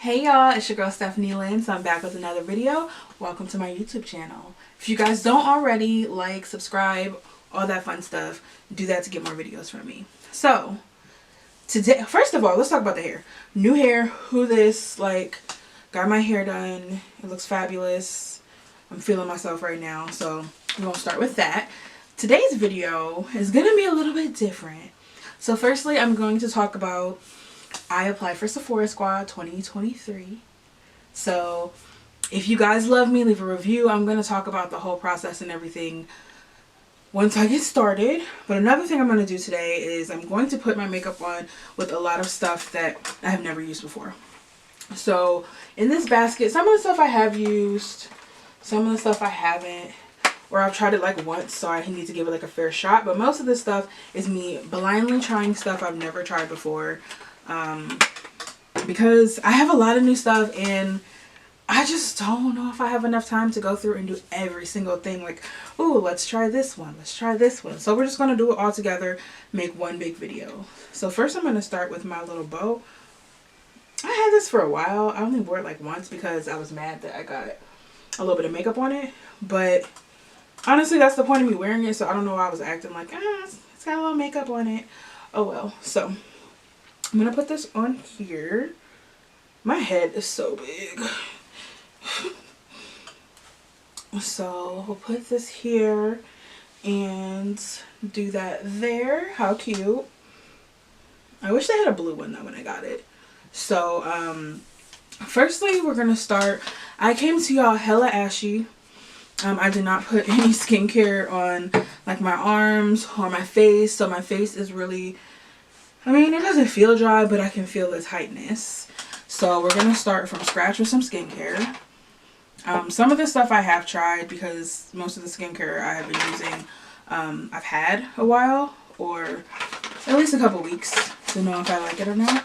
Hey y'all, it's your girl Stephanie Lynn, so I'm back with another video. Welcome to my YouTube channel. If you guys don't already, like, subscribe, all that fun stuff, do that to get more videos from me. So, today, first of all, let's talk about the hair. New hair, who this, like, got my hair done. It looks fabulous. I'm feeling myself right now, so we're gonna start with that. Today's video is gonna be a little bit different. So firstly, I'm going to talk about I applied for Sephora Squad 2023. So if you guys love me, leave a review. I'm going to talk about the whole process and everything once I get started. But another thing I'm going to do today is I'm going to put my makeup on with a lot of stuff that I have never used before. So in this basket, some of the stuff I have used, some of the stuff I haven't, or I've tried it like once, so I need to give it like a fair shot. But most of this stuff is me blindly trying stuff I've never tried before. Because I have a lot of new stuff and I just don't know if I have enough time to go through and do every single thing. Like, ooh, let's try this one, let's try this one. So we're just going to do it all together, make one big video. So first I'm going to start with my little bow. I had this for a while. I only wore it like once because I was mad that I got a little bit of makeup on it. But honestly, that's the point of me wearing it. So I don't know why I was acting like, it's got a little makeup on it. Oh well. So I'm going to put this on here. My head is so big. So we'll put this here and do that there. How cute. I wish they had a blue one though when I got it. So firstly we're going to start. I came to y'all hella ashy. I did not put any skincare on like my arms or my face. So my face is really, I mean, it doesn't feel dry, but I can feel the tightness. So we're going to start from scratch with some skincare. Some of this stuff I have tried because most of the skincare I have been using, I've had a while or at least a couple weeks to know if I like it or not.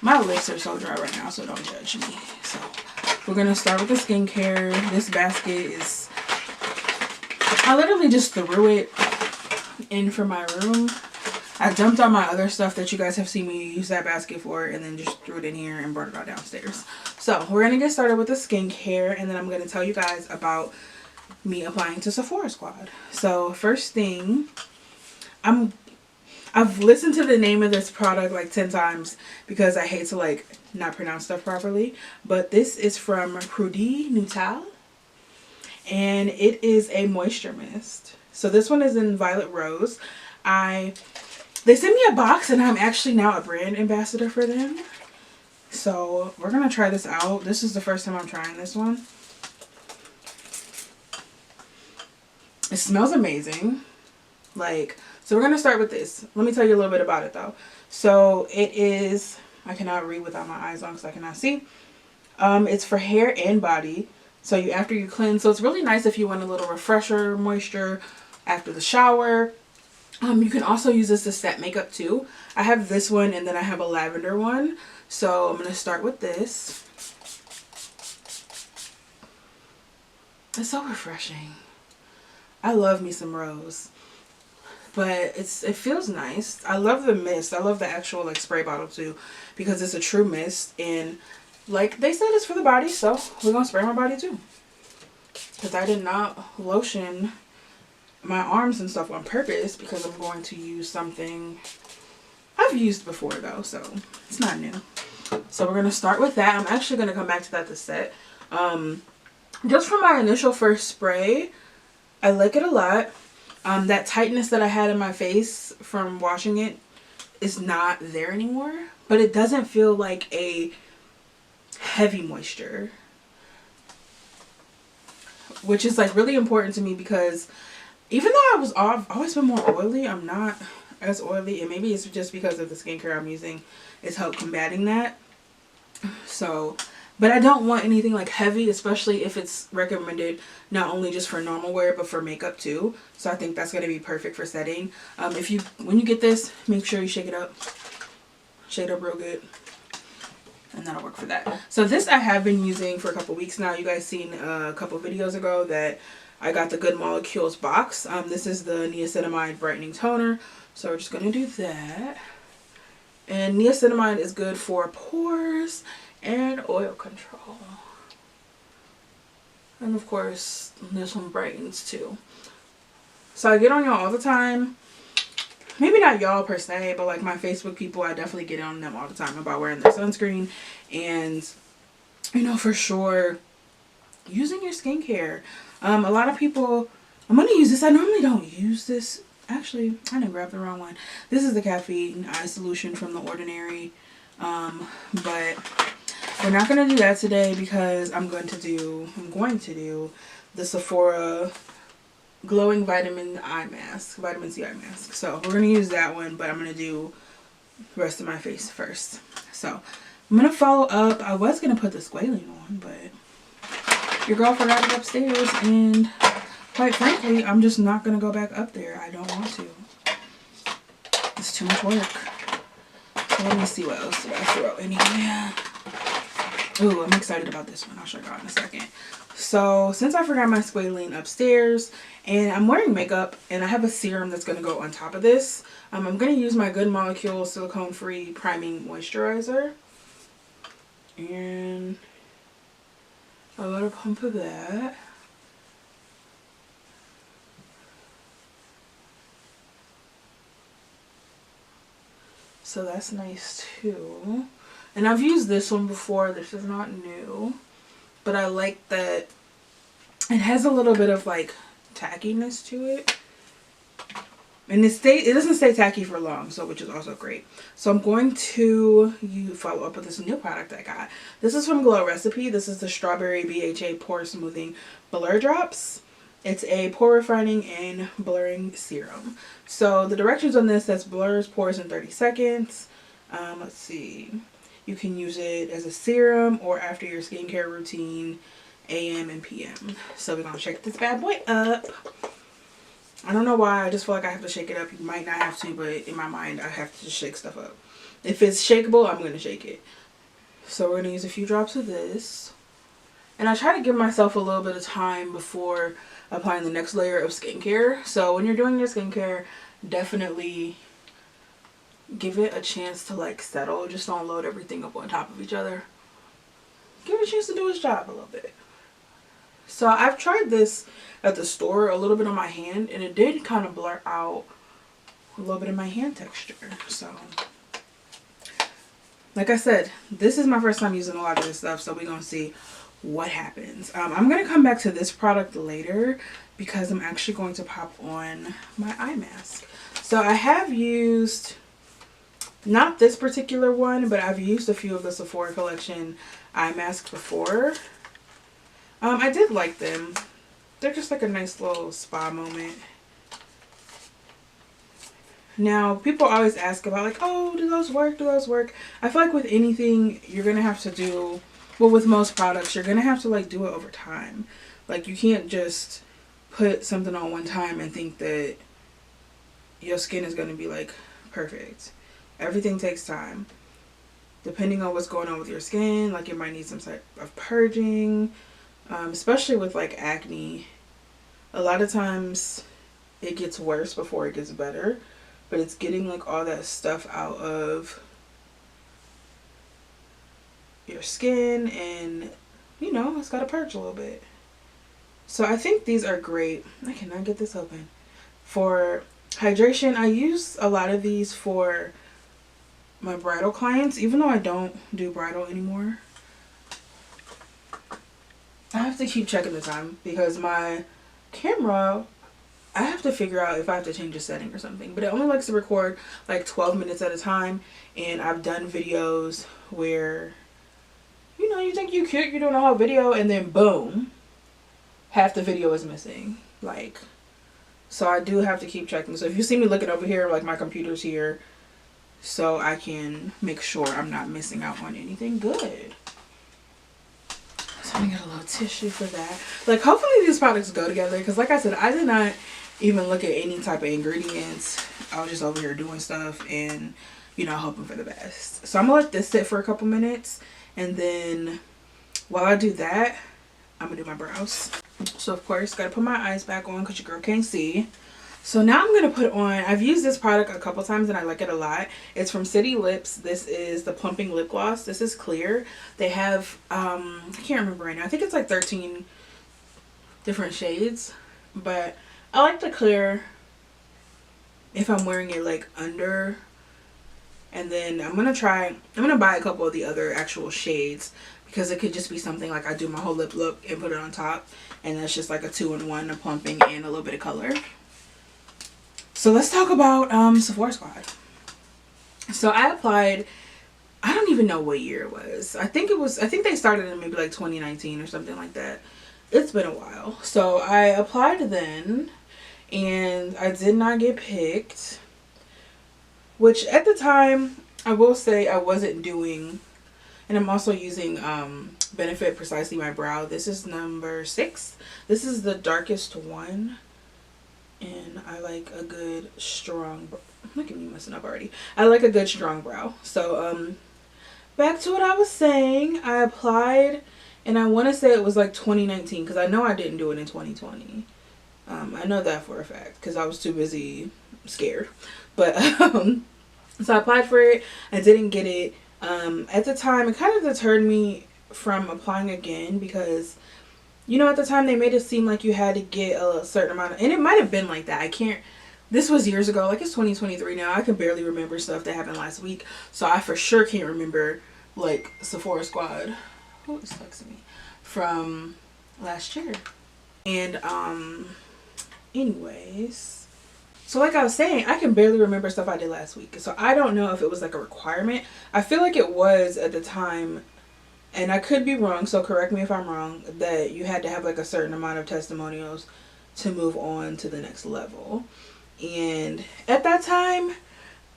My lips are so dry right now, so don't judge me. So we're going to start with the skincare. This basket is, I literally just threw it in for my room. I dumped all my other stuff that you guys have seen me use that basket for and then just threw it in here and brought it all downstairs. So we're going to get started with the skincare and then I'm going to tell you guys about me applying to Sephora Squad. So first thing, I've listened to the name of this product like 10 times because I hate to like not pronounce stuff properly. But this is from Produi Natal and it is a moisture mist. So this one is in Violet Rose. They sent me a box and I'm actually now a brand ambassador for them. So we're going to try this out. This is the first time I'm trying this one. It smells amazing. So we're going to start with this. Let me tell you a little bit about it though. So it is, I cannot read without my eyes on because I cannot see. It's for hair and body. So after you cleanse. So it's really nice if you want a little refresher moisture after the shower. You can also use this to set makeup too. I have this one and then I have a lavender one. So I'm going to start with this. It's so refreshing. I love me some rose. But it feels nice. I love the mist. I love the actual like spray bottle too because it's a true mist. And like they said, it's for the body. So we're going to spray my body too. Because I did not lotion my arms and stuff on purpose because I'm going to use something I've used before though, so it's not new. So we're going to start with that. I'm actually going to come back to that to set. Just for my initial first spray, I like it a lot. That tightness that I had in my face from washing it is not there anymore, but it doesn't feel like a heavy moisture, which is like really important to me because even though I've always been more oily, I'm not as oily. And maybe it's just because of the skincare I'm using. It's helped combating that. So, but I don't want anything like heavy, especially if it's recommended not only just for normal wear, but for makeup too. So I think that's going to be perfect for setting. When you get this, make sure you shake it up. Shake it up real good. And that'll work for that. So this I have been using for a couple weeks now. You guys seen a couple videos ago that I got the Good Molecules box. This is the niacinamide brightening toner. So we're just going to do that. And niacinamide is good for pores and oil control. And of course, this one brightens too. So I get on y'all all the time. Maybe not y'all per se, but like my Facebook people, I definitely get on them all the time about wearing their sunscreen. And, you know, for sure, using your skincare. A lot of people, I'm going to use this. I normally don't use this. Actually, I didn't grab the wrong one. This is the caffeine eye solution from The Ordinary. But we're not going to do that today because I'm going to do the Sephora glowing vitamin C eye mask. So we're going to use that one, but I'm going to do the rest of my face first. So I'm going to follow up. I was going to put the squalene on, but your girl forgot it upstairs, and quite frankly, I'm just not going to go back up there. I don't want to. It's too much work. So let me see what else did I throw in here. Ooh, I'm excited about this one. I'll show you in a second. So since I forgot my squalene upstairs and I'm wearing makeup and I have a serum that's going to go on top of this, I'm going to use my Good Molecule silicone free priming moisturizer. And a little pump of that. So that's nice too. And I've used this one before. This is not new. But I like that it has a little bit of like tackiness to it. And it doesn't stay tacky for long, so which is also great. So I'm going to follow up with this new product I got. This is from Glow Recipe. This is the Strawberry BHA Pore-Smoothing Blur Drops. It's a pore refining and blurring serum. So the directions on this says blurs pores in 30 seconds. Let's see. You can use it as a serum or after your skincare routine, AM and PM. So we're going to shake this bad boy up. I don't know why. I just feel like I have to shake it up. You might not have to, but in my mind, I have to just shake stuff up. If it's shakeable, I'm going to shake it. So we're going to use a few drops of this. And I try to give myself a little bit of time before applying the next layer of skincare. So when you're doing your skincare, definitely give it a chance to like settle. Just don't load everything up on top of each other. Give it a chance to do its job a little bit. So I've tried this at the store a little bit on my hand, and it did kind of blur out a little bit of my hand texture. So like I said, this is my first time using a lot of this stuff, so we're gonna see what happens. I'm gonna come back to this product later because I'm actually going to pop on my eye mask. So I have used, not this particular one, but I've used a few of the Sephora collection eye masks before. I did like them. They're just like a nice little spa moment. Now, people always ask about like, oh, do those work? Do those work? I feel like with anything, you're going to have to do, well, with most products, you're going to have to like do it over time. Like you can't just put something on one time and think that your skin is going to be like perfect. Everything takes time. Depending on what's going on with your skin, like it might need some type of purging. Especially with like acne, a lot of times it gets worse before it gets better, but it's getting like all that stuff out of your skin, and you know, it's got to purge a little bit. So I think these are great. I cannot get this open. For hydration, I use a lot of these for my bridal clients, even though I don't do bridal anymore. I have to keep checking the time because my camera, I have to figure out if I have to change a setting or something, but it only likes to record like 12 minutes at a time. And I've done videos where, you know, you think you're cute, you're doing a whole video, and then boom, half the video is missing. Like, so I do have to keep checking. So if you see me looking over here, like my computer's here, so I can make sure I'm not missing out on anything good. So I'm gonna get a little tissue for that. Like, hopefully these products go together, because like I said, I did not even look at any type of ingredients. I was just over here doing stuff and, you know, hoping for the best. So I'm gonna let this sit for a couple minutes, and then while I do that, I'm gonna do my brows. So of course, gotta put my eyes back on because your girl can't see. So now I'm going to put on, I've used this product a couple times and I like it a lot. It's from City Lips. This is the Plumping Lip Gloss. This is clear. They have, I can't remember right now. I think it's like 13 different shades. But I like the clear if I'm wearing it like under. And then I'm going to buy a couple of the other actual shades. Because it could just be something like I do my whole lip look and put it on top. And that's just like a 2-in-1, a plumping and a little bit of color. So let's talk about Sephora Squad. So I applied, I don't even know what year it was. I think they started in maybe like 2019 or something like that. It's been a while. So I applied then and I did not get picked. Which at the time, I will say I wasn't doing, and I'm also using Benefit Precisely My Brow. This is number 6. This is the darkest one. And I like a good strong, look at me messing up already. I like a good strong brow. So back to what I was saying. I applied and I want to say it was like 2019 because I know I didn't do it in 2020. I know that for a fact because I was too busy scared. But so I applied for it. I didn't get it. At the time it kind of deterred me from applying again because, you know, at the time they made it seem like you had to get a certain amount of, and it might have been like that. I can't, this was years ago. Like it's 2023 now. I can barely remember stuff that happened last week. So I for sure can't remember like Sephora Squad. Who is texting me? From last year. And anyways. So like I was saying, I can barely remember stuff I did last week. So I don't know if it was like a requirement. I feel like it was at the time. And I could be wrong, so correct me if I'm wrong, that you had to have like a certain amount of testimonials to move on to the next level. And at that time,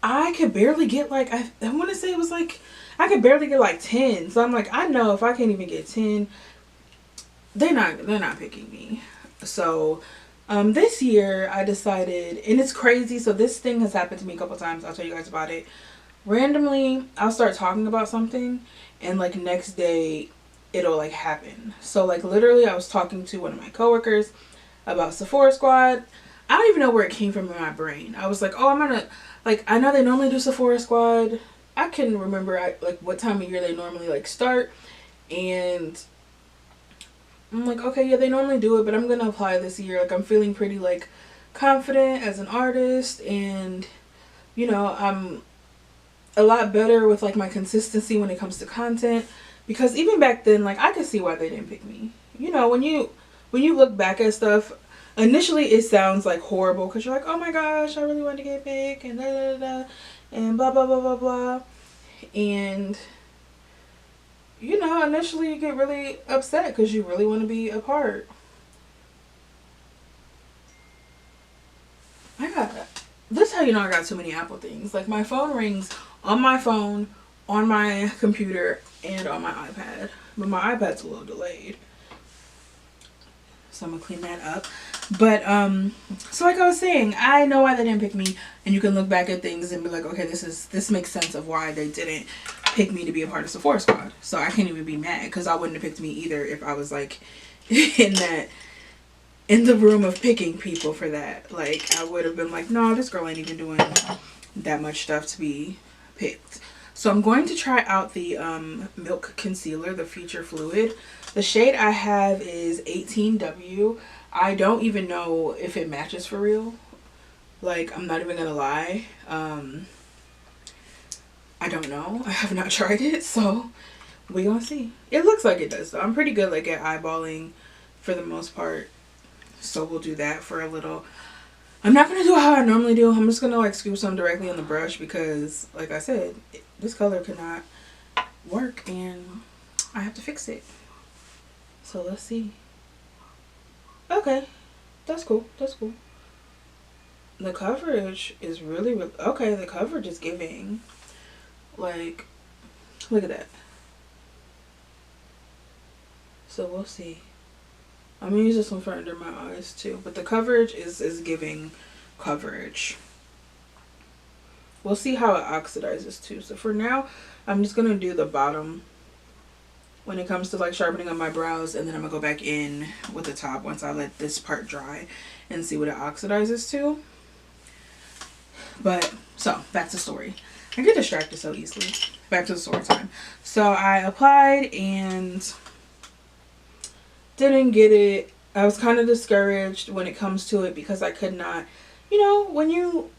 I could barely get like, I want to say it was like, I could barely get like 10. So I'm like, I know if I can't even get 10, they're not picking me. So this year I decided, and it's crazy. So this thing has happened to me a couple times. I'll tell you guys about it. Randomly, I'll start talking about something. And like next day it'll like happen. So like literally I was talking to one of my coworkers about Sephora Squad. I don't even know where it came from in my brain. I was like, oh, I'm gonna, like, I know they normally do Sephora Squad. I couldn't remember like what time of year they normally like start. And I'm like, okay, yeah, they normally do it, but I'm gonna apply this year. Like I'm feeling pretty like confident as an artist, and you know, I'm a lot better with like my consistency when it comes to content, because even back then, like I could see why they didn't pick me. You know, when you look back at stuff, initially it sounds like horrible because you're like, oh my gosh, I really wanted to get picked and da da da and blah blah blah blah blah, and you know, initially you get really upset because you really want to be a part. This is how you know I got too many Apple things. Like my phone rings on my phone, on my computer, and on my iPad. But my iPad's a little delayed. So I'm gonna clean that up. But so like I was saying, I know why they didn't pick me, and you can look back at things and be like, okay, this makes sense of why they didn't pick me to be a part of Sephora Squad. So I can't even be mad because I wouldn't have picked me either if I was like in the room of picking people for that. Like I would have been like, no, this girl ain't even doing that much stuff to be picked. So I'm going to try out the Milk Concealer, the Feature Fluid. The shade I have is 18W. I don't even know if it matches for real. Like, I'm not even gonna lie. I don't know. I have not tried it, so we gonna see. It looks like it does though. I'm pretty good like at eyeballing for the most part. So we'll do that for a little. I'm not gonna do how I normally do. I'm just gonna like scoop some directly on the brush because like I said, this color could not work and I have to fix it. So let's see. Okay, that's cool. That's cool. The coverage is really okay. The coverage is giving. Like, look at that. So we'll see. I'm gonna use this one for under my eyes too, but the coverage is giving coverage. We'll see how it oxidizes too. So for now, I'm just gonna do the bottom when it comes to like sharpening up my brows, and then I'm gonna go back in with the top once I let this part dry and see what it oxidizes to. But so back to story. I get distracted so easily. Back to the story time. So I applied and didn't get it. I was kind of discouraged when it comes to it because I could not, you know, when you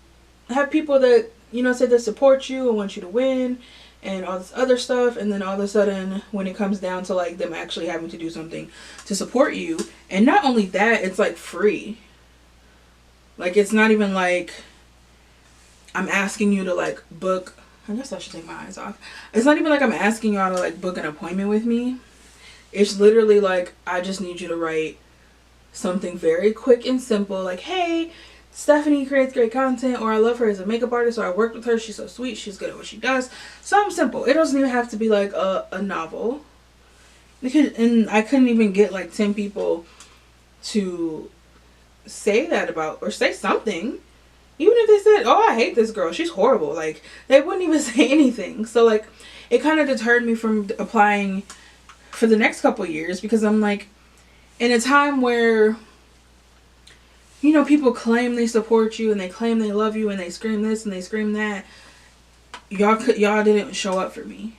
have people that, you know, say they support you and want you to win and all this other stuff, and then all of a sudden when it comes down to like them actually having to do something to support you, and not only that, it's like free. Like, it's not even like I'm asking you to like book, I guess I should take my eyes off. It's not even like I'm asking y'all to like book an appointment with me. It's literally like, I just need you to write something very quick and simple, like, hey, Stephanie creates great content, or I love her as a makeup artist, or I worked with her, she's so sweet, she's good at what she does. Something simple. It doesn't even have to be like a novel. Because, and I couldn't even get like 10 people to say that about, or say something. Even if they said, oh, I hate this girl, she's horrible, like, they wouldn't even say anything. So like, it kind of deterred me from applying for the next couple years, because I'm like, in a time where, you know, people claim they support you and they claim they love you and they scream this and they scream that, y'all didn't show up for me.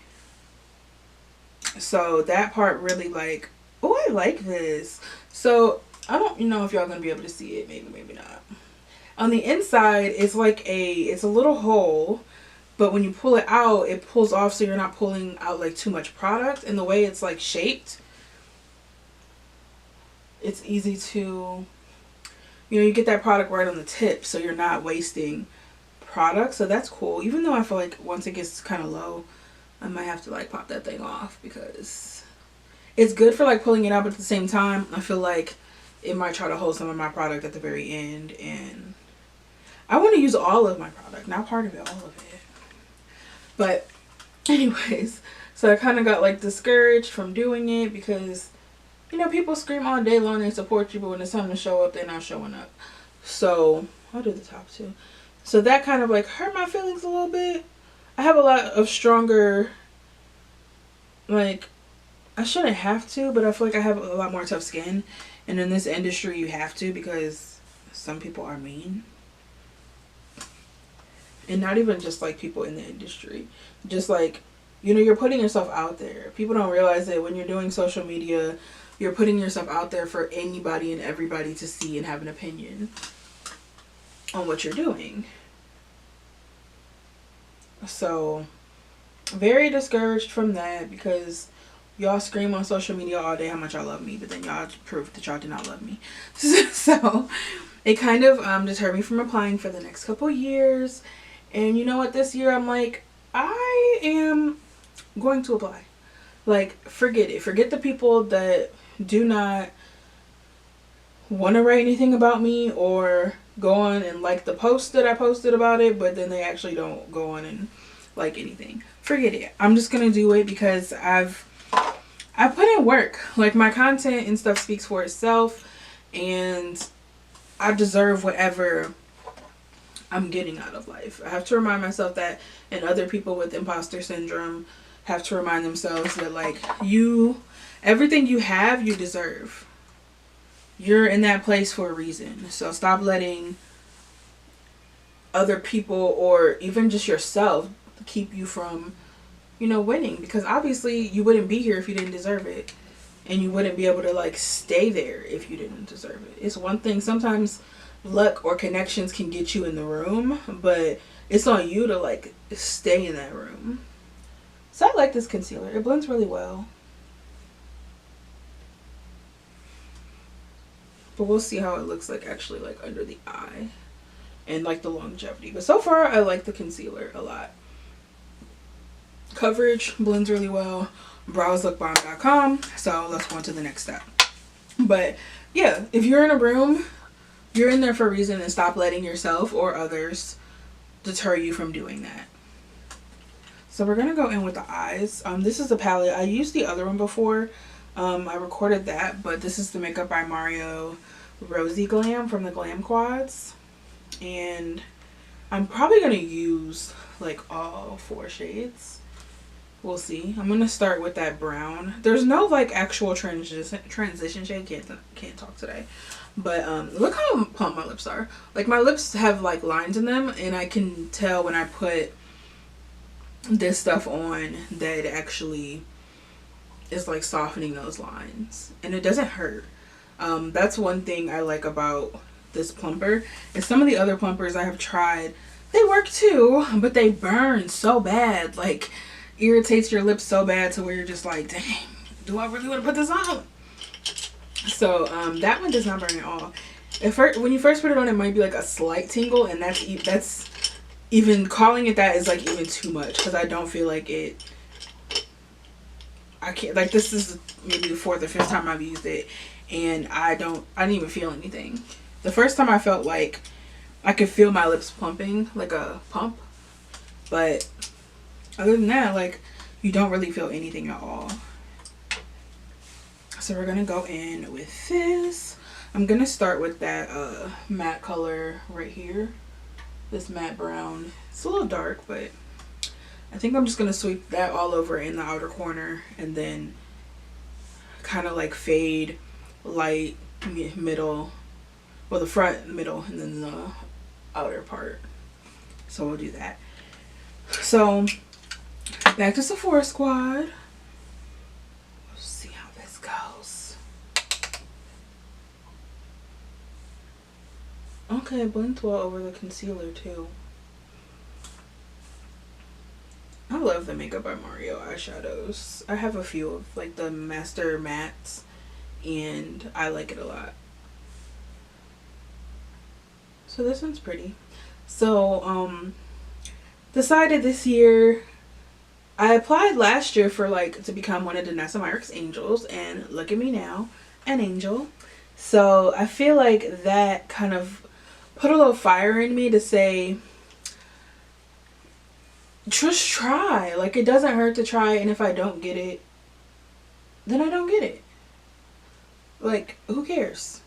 So that part really like, oh, I like this. So I don't know if y'all gonna be able to see it, maybe not. On the inside, it's like it's a little hole, but when you pull it out, it pulls off so you're not pulling out like too much product. And the way it's like shaped, it's easy to, you know, you get that product right on the tip, so you're not wasting product. So that's cool. Even though I feel like once it gets kind of low, I might have to like pop that thing off, because it's good for like pulling it out, but at the same time, I feel like it might try to hold some of my product at the very end, and I want to use all of my product, not part of it, all of it. But anyways, so I kind of got like discouraged from doing it, because, you know, people scream all day long, they support you, but when it's time to show up, they're not showing up. So I'll do the top too. So that kind of like hurt my feelings a little bit. I have a lot of stronger, like, I shouldn't have to, but I feel like I have a lot more tough skin. And in this industry, you have to, because some people are mean. And not even just like people in the industry. Just like, you know, you're putting yourself out there. People don't realize that when you're doing social media, you're putting yourself out there for anybody and everybody to see and have an opinion on what you're doing. So, very discouraged from that, because y'all scream on social media all day how much y'all love me, but then y'all prove that y'all did not love me. So it kind of deterred me from applying for the next couple years. And you know what, this year I'm like, I am going to apply. Like, forget it. Forget the people that do not want to write anything about me, or go on and like the post that I posted about it, but then they actually don't go on and like anything. Forget it. I'm just gonna do it because I put in work. Like, my content and stuff speaks for itself, and I deserve whatever I'm getting out of life. I have to remind myself that, and other people with imposter syndrome have to remind themselves that, like, everything you have, you deserve. You're in that place for a reason. So stop letting other people, or even just yourself, keep you from, you know, winning. Because obviously you wouldn't be here if you didn't deserve it. And you wouldn't be able to like stay there if you didn't deserve it. It's one thing. Sometimes luck or connections can get you in the room, but it's on you to like stay in that room. So I like this concealer. It blends really well. But we'll see how it looks like actually like under the eye and like the longevity. But so far I like the concealer a lot. Coverage blends really well. browslookbomb.com. So let's go on to the next step. But yeah, if you're in a room, you're in there for a reason, and stop letting yourself or others deter you from doing that. So we're gonna go in with the eyes. This is the palette. I used the other one before. I recorded that, but this is the Makeup by Mario Rosy Glam from the Glam Quads. And I'm probably gonna use like all 4 shades. We'll see. I'm gonna start with that brown. There's no like actual transition shade. Can't talk today. But look how plump my lips are. Like my lips have like lines in them, and I can tell when I put this stuff on that it actually is like softening those lines, and it doesn't hurt. That's one thing I like about this plumper. And some of the other plumpers I have tried, they work too, but they burn so bad, like irritates your lips so bad to where you're just like, dang, do I really want to put this on? So that one does not burn at all. When you first put it on, it might be like a slight tingle, and that's even calling it that is like even too much, because I don't feel like it. I can't, like, this is maybe the 4th or 5th time I've used it, and I didn't even feel anything. The first time I felt like I could feel my lips plumping, like a pump, but other than that, like, you don't really feel anything at all. So we're gonna go in with this. I'm gonna start with that matte color right here, this matte brown. It's a little dark, but I think I'm just gonna sweep that all over in the outer corner, and then kind of like fade light middle, well, the front, middle, and then the outer part. So we'll do that. So back to Sephora Squad. Okay, it blends well over the concealer too. I love the Makeup by Mario eyeshadows. I have a few of like the Master Mattes, and I like it a lot. So this one's pretty. So decided this year, I applied last year for like to become one of Danessa Myricks angels, and look at me now, an angel. So I feel like that kind of put a little fire in me to say, just try. Like, it doesn't hurt to try, and if I don't get it, then I don't get it. Like, who cares?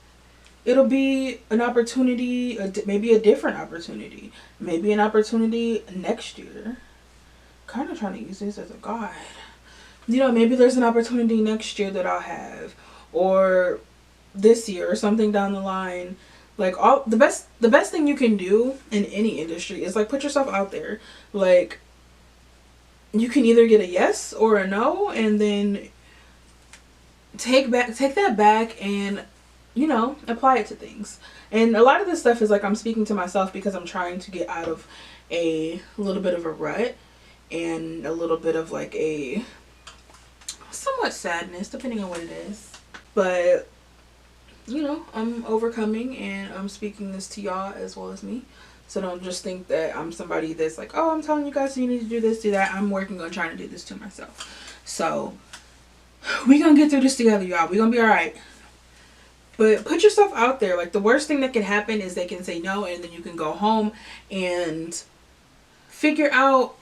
It'll be an opportunity, maybe a different opportunity, maybe an opportunity next year. Kind of trying to use this as a guide. You know, maybe there's an opportunity next year that I'll have, or this year, or something down the line. Like, the best thing you can do in any industry is like put yourself out there. Like, you can either get a yes or a no, and then take that back and, you know, apply it to things. And a lot of this stuff is like I'm speaking to myself because I'm trying to get out of a little bit of a rut and a little bit of like a somewhat sadness, depending on what it is. But you know, I'm overcoming, and I'm speaking this to y'all as well as me. So don't just think that I'm somebody that's like, oh, I'm telling you guys you need to do this, do that. I'm working on trying to do this to myself. So we gonna get through this together, y'all. We gonna be all right. But put yourself out there. Like, the worst thing that can happen is they can say no, and then you can go home and figure out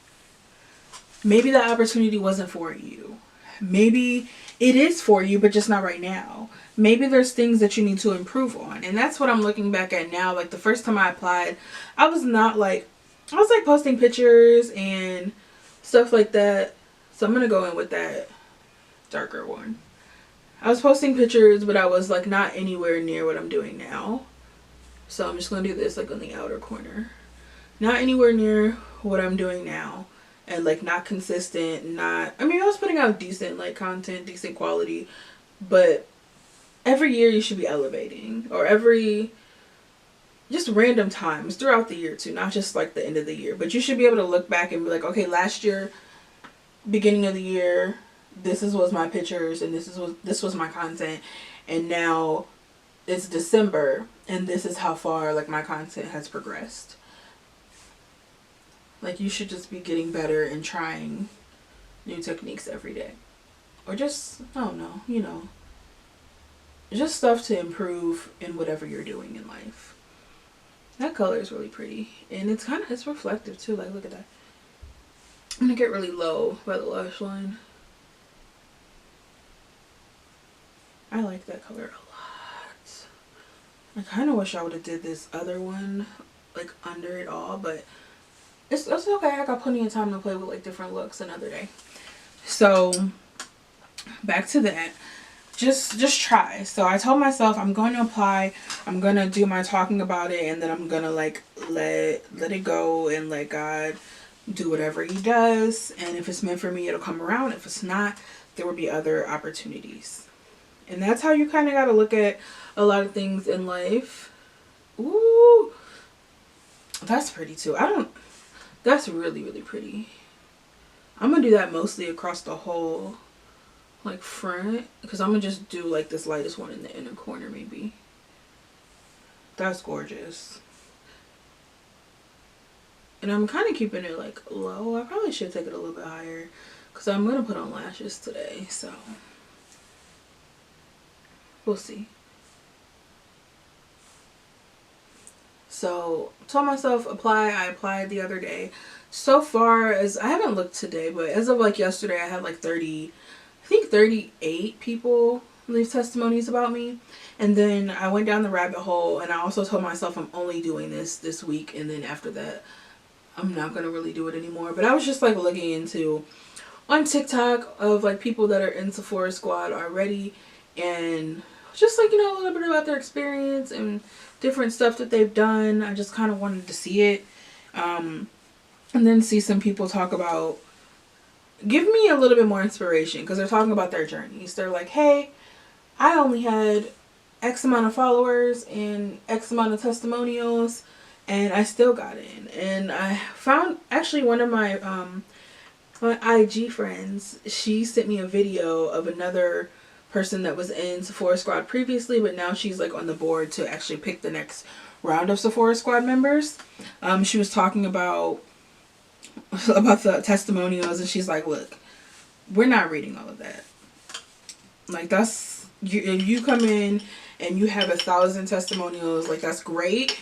maybe that opportunity wasn't for you. Maybe it is for you, but just not right now. Maybe there's things that you need to improve on. And that's what I'm looking back at now. Like, the first time I applied, I was like posting pictures and stuff like that. So I'm going to go in with that darker one. I was posting pictures, but I was like not anywhere near what I'm doing now. So I'm just going to do this like on the outer corner. Not anywhere near what I'm doing now. And like not consistent, I was putting out decent like content, decent quality, but every year you should be elevating, or just random times throughout the year too, not just like the end of the year, but you should be able to look back and be like, okay, last year, beginning of the year, this was my pictures, and this was my content, and now it's December, and this is how far like my content has progressed. Like, you should just be getting better and trying new techniques every day. Or just, I don't know, you know, just stuff to improve in whatever you're doing in life. That color is really pretty. And it's reflective too. Like, look at that. I'm going to get really low by the lash line. I like that color a lot. I kind of wish I would have did this other one, like, under it all, but it's okay. I got plenty of time to play with like different looks another day. So back to that. just try. So I told myself I'm going to apply, I'm going to do my talking about it, and then I'm going to like let it go and let God do whatever he does. And if it's meant for me, it'll come around. If it's not, there will be other opportunities. And that's how you kind of got to look at a lot of things in life. Ooh, that's pretty too. That's really, really pretty. I'm going to do that mostly across the whole like front, because I'm gonna just do like this lightest one in the inner corner maybe. That's gorgeous. And I'm kind of keeping it like low. I probably should take it a little bit higher because I'm gonna put on lashes today, so we'll see. So told myself apply. I applied the other day. So far, as I haven't looked today, but as of like yesterday, I had like 38 people leave testimonies about me. And then I went down the rabbit hole, and I also told myself I'm only doing this week, and then after that I'm not going to really do it anymore. But I was just like looking into on TikTok of like people that are in Sephora Squad already, and just like, you know, a little bit about their experience and different stuff that they've done. I just kind of wanted to see it, and then see some people talk about, give me a little bit more inspiration, because they're talking about their journeys. They're like, hey, I only had X amount of followers and X amount of testimonials, and I still got in. And I found actually one of my my IG friends, she sent me a video of another person that was in Sephora Squad previously, but now she's like on the board to actually pick the next round of Sephora Squad members. She was talking about the testimonials, and she's like, look, we're not reading all of that. Like, that's you, if you come in and you have 1,000 testimonials, like, that's great,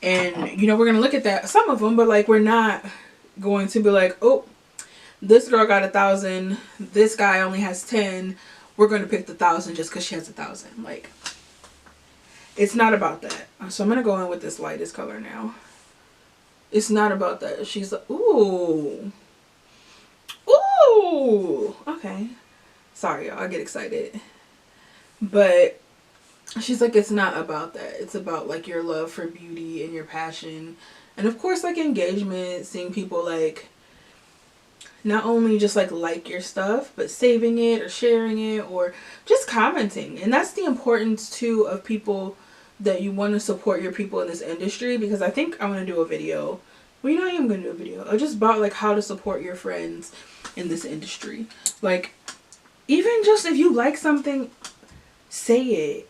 and you know, we're gonna look at that, some of them, but like, we're not going to be like, oh, this girl got 1,000, this guy only has 10, we're going to pick the 1,000 just because she has 1,000. Like, it's not about that. So I'm gonna go in with this lightest color now. It's not about that. She's like, ooh. Ooh. Okay. Sorry, y'all. I get excited. But she's like, it's not about that. It's about like your love for beauty and your passion. And of course, like engagement, seeing people like not only just like your stuff, but saving it or sharing it or just commenting. And that's the importance too of people that you want to support your people in this industry, because I think I want to do a video. Well, you know, I am going to do a video. I just about like how to support your friends in this industry. Like, even just if you like something, say it.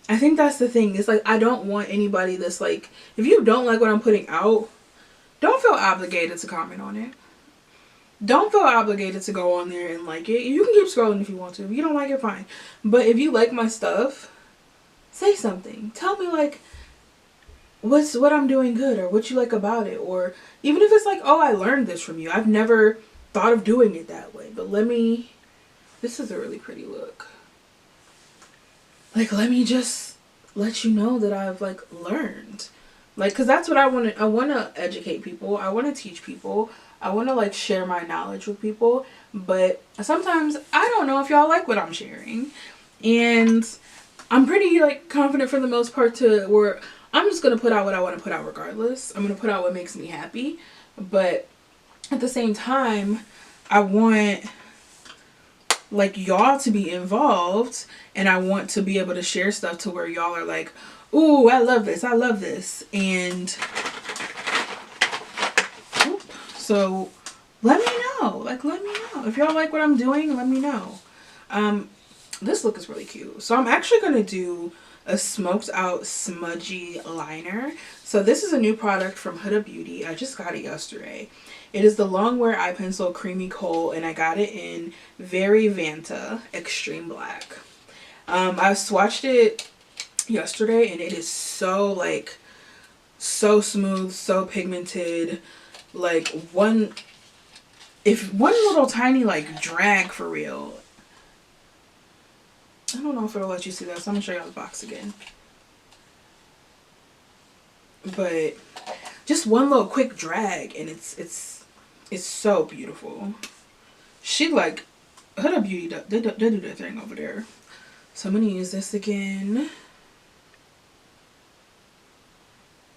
I think that's the thing. It's like, I don't want anybody that's like, if you don't like what I'm putting out, don't feel obligated to comment on it. Don't feel obligated to go on there and like it. You can keep scrolling if you want to. If you don't like it, fine. But if you like my stuff, say something. Tell me like what I'm doing good, or what you like about it, or even if it's like, oh, I learned this from you. I've never thought of doing it that way, but this is a really pretty look. Like, let me just let you know that I've like learned. Like, cause that's what I want to educate people. I want to teach people. I want to like share my knowledge with people, but sometimes I don't know if y'all like what I'm sharing, and I'm pretty like confident for the most part to where I'm just going to put out what I want to put out regardless. I'm going to put out what makes me happy, but at the same time, I want like y'all to be involved, and I want to be able to share stuff to where y'all are like, ooh, I love this, I love this. And so let me know, like, let me know if y'all like what I'm doing. Let me know. This look is really cute. So I'm actually going to do a smoked out smudgy liner. So this is a new product from Huda Beauty. I just got it yesterday. It is the long wear eye pencil creamy Kohl, and I got it in Very Vanta Extreme Black. I swatched it yesterday, and it is so like so smooth, so pigmented. Like one little tiny like drag for real. I don't know if it'll let you see that, so I'm gonna show y'all the box again. But just one little quick drag, and it's so beautiful. She like Huda Beauty, they do that thing over there. So I'm gonna use this again.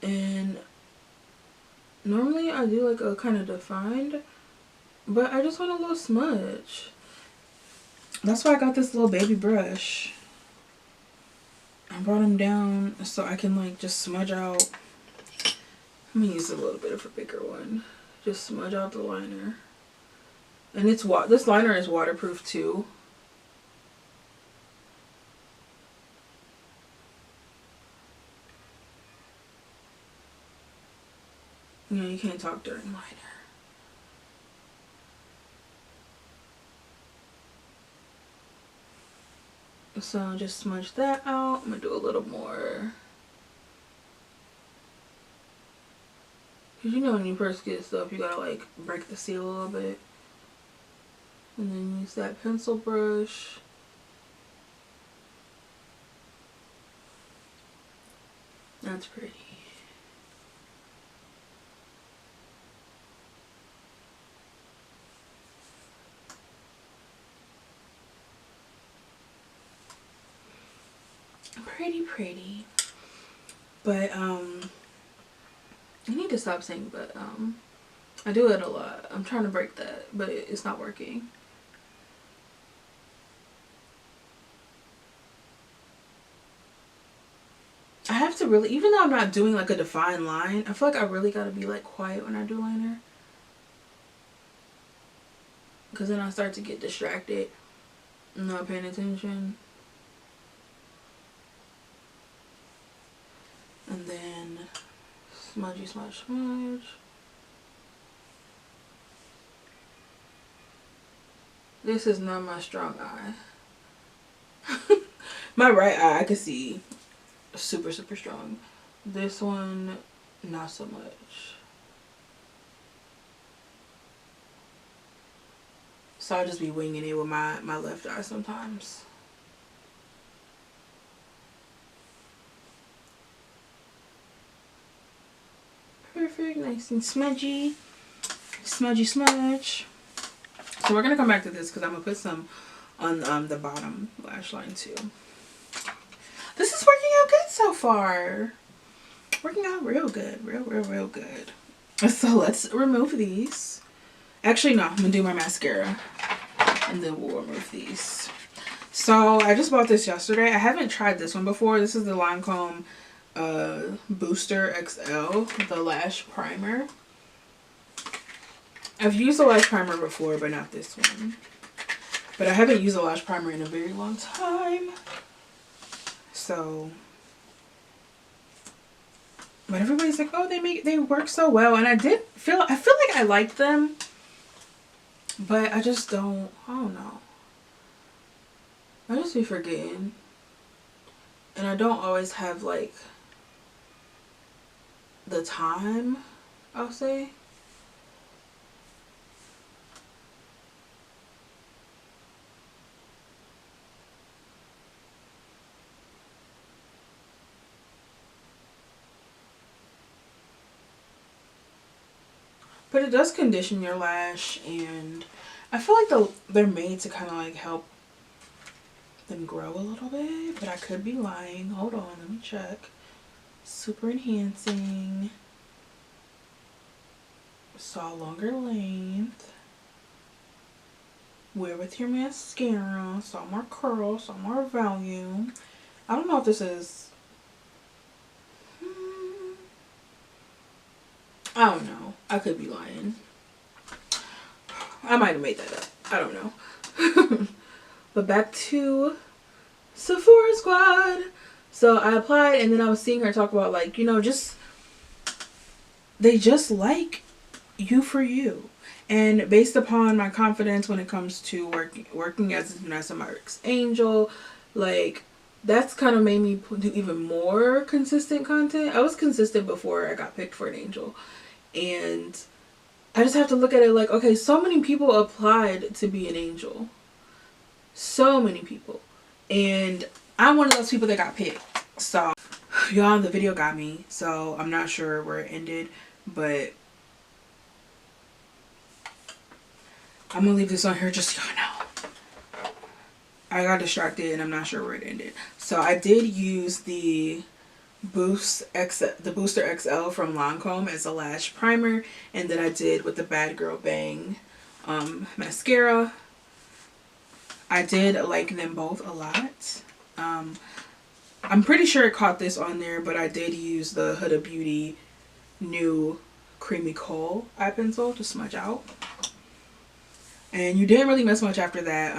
And normally I do like a kind of defined, but I just want a little smudge. That's why I got this little baby brush. I brought them down so I can like just smudge out. I'm gonna use a little bit of a bigger one. Just smudge out the liner. And it's this liner is waterproof too. You know, you can't talk during liner. So just smudge that out. I'm gonna do a little more. Cause you know when you first get stuff, you gotta like break the seal a little bit. And then use that pencil brush. That's pretty. Pretty. But I need to stop saying but I do it a lot. I'm trying to break that, but it's not working. I have to really, even though I'm not doing like a defined line, I feel like I really gotta be like quiet when I do liner, because then I start to get distracted. I'm not paying attention. And then smudgy smudge. This is not my strong eye. My right eye I can see super strong. This one not so much. So I'll just be winging it with my left eye sometimes. Perfect, nice and smudgy. Smudgy smudge. So we're gonna come back to this because I'm gonna put some on the bottom lash line too. This is working out good so far. Working out real good, real good. So let's remove these. Actually, no, I'm gonna do my mascara and then we'll remove these. So I just bought this yesterday. I haven't tried this one before. This is the Lancome Booster XL, the lash primer. I've used a lash primer before, but not this one. But I haven't used a lash primer in a very long time. So, but everybody's like, oh, they work so well, and I feel like I liked them, but I just don't. I don't know. I just be forgetting, and I don't always have like the time, I'll say. But it does condition your lash, and I feel like they're made to kind of like help them grow a little bit, but I could be lying. Hold on, let me check. Super enhancing. Saw longer length. Wear with your mascara. Saw more curl. Saw more volume. I don't know if this is... I don't know. I could be lying. I might have made that up. I don't know. But back to Sephora Squad. So I applied, and then I was seeing her talk about, like, you know, just... They just like you for you. And based upon my confidence when it comes to working as Danessa Myricks Angel, like, that's kind of made me do even more consistent content. I was consistent before I got picked for an angel. And I just have to look at it like, okay, so many people applied to be an angel. So many people. And I'm one of those people that got picked. So, y'all, the video got me. So, I'm not sure where it ended. But I'm going to leave this on here just so y'all know. I got distracted and I'm not sure where it ended. So I did use the Booster XL from Lancome as a lash primer, and then I did with the Bad Girl Bang mascara. I did like them both a lot. I'm pretty sure it caught this on there, but I did use the Huda Beauty new Creamy Kohl eye pencil to smudge out. And you didn't really miss much after that.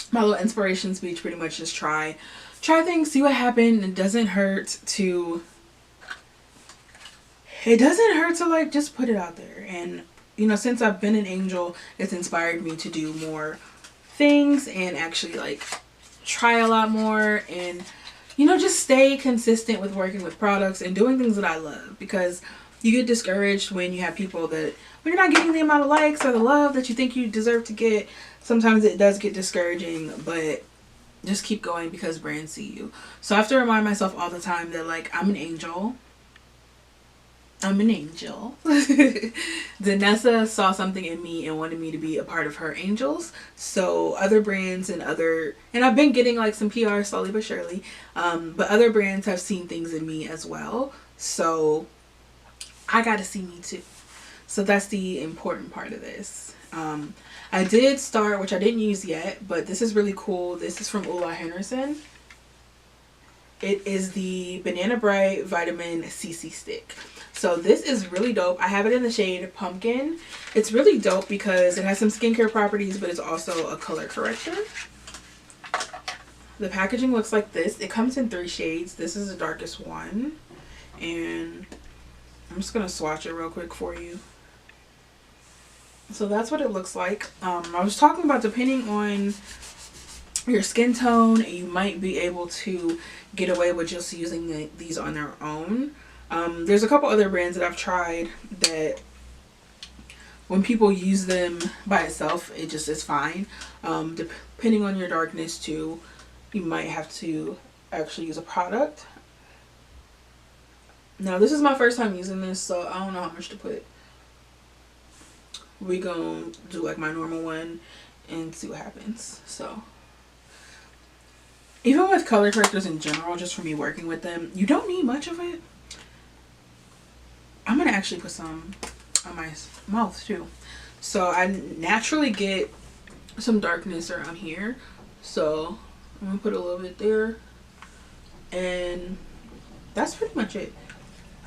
My little inspiration speech, pretty much just try things, see what happened. It doesn't hurt to like just put it out there. And you know, since I've been an angel, it's inspired me to do more things and actually like try a lot more, and you know, just stay consistent with working with products and doing things that I love, because you get discouraged when you have people that, when you're not getting the amount of likes or the love that you think you deserve to get. Sometimes it does get discouraging, but just keep going because brands see you. So I have to remind myself all the time that like I'm an angel. I'm an angel. Danessa saw something in me and wanted me to be a part of her angels. So other brands and I've been getting like some PR slowly but surely. But other brands have seen things in me as well. So I got to see me too. So that's the important part of this. I did start, which I didn't use yet, but this is really cool. This is from Henriksen. It is the Banana Bright Vitamin CC Stick. So this is really dope. I have it in the shade Pumpkin. It's really dope because it has some skincare properties, but it's also a color corrector. The packaging looks like this. It comes in 3 shades. This is the darkest one. And I'm just going to swatch it real quick for you. So that's what it looks like. I was talking about, depending on your skin tone, you might be able to get away with just using these on their own. There's a couple other brands that I've tried that when people use them by itself, it just is fine. Depending on your darkness too, you might have to actually use a product. Now this is my first time using this, so I don't know how much to put. We gonna do like my normal one and see what happens. So even with color correctors in general, just for me working with them, you don't need much of it. I'm gonna actually put some on my mouth too. So I naturally get some darkness around here, so I'm gonna put a little bit there, and that's pretty much it.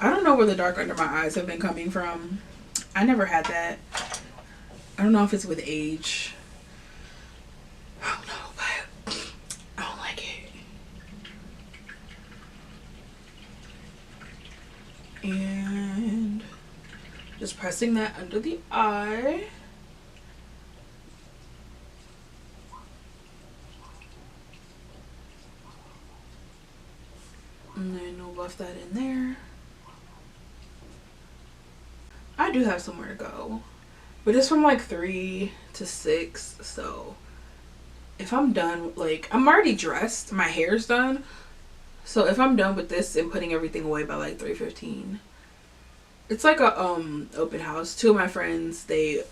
I don't know where the dark under my eyes have been coming from. I never had that. I don't know if it's with age. I don't know, but I don't like it. And just pressing that under the eye. And then we'll buff that in there. I do have somewhere to go, but it's from like 3 to 6. So if I'm done, like I'm already dressed, my hair's done. So if I'm done with this and putting everything away by like 3:15, it's like a open house. 2 of my friends, they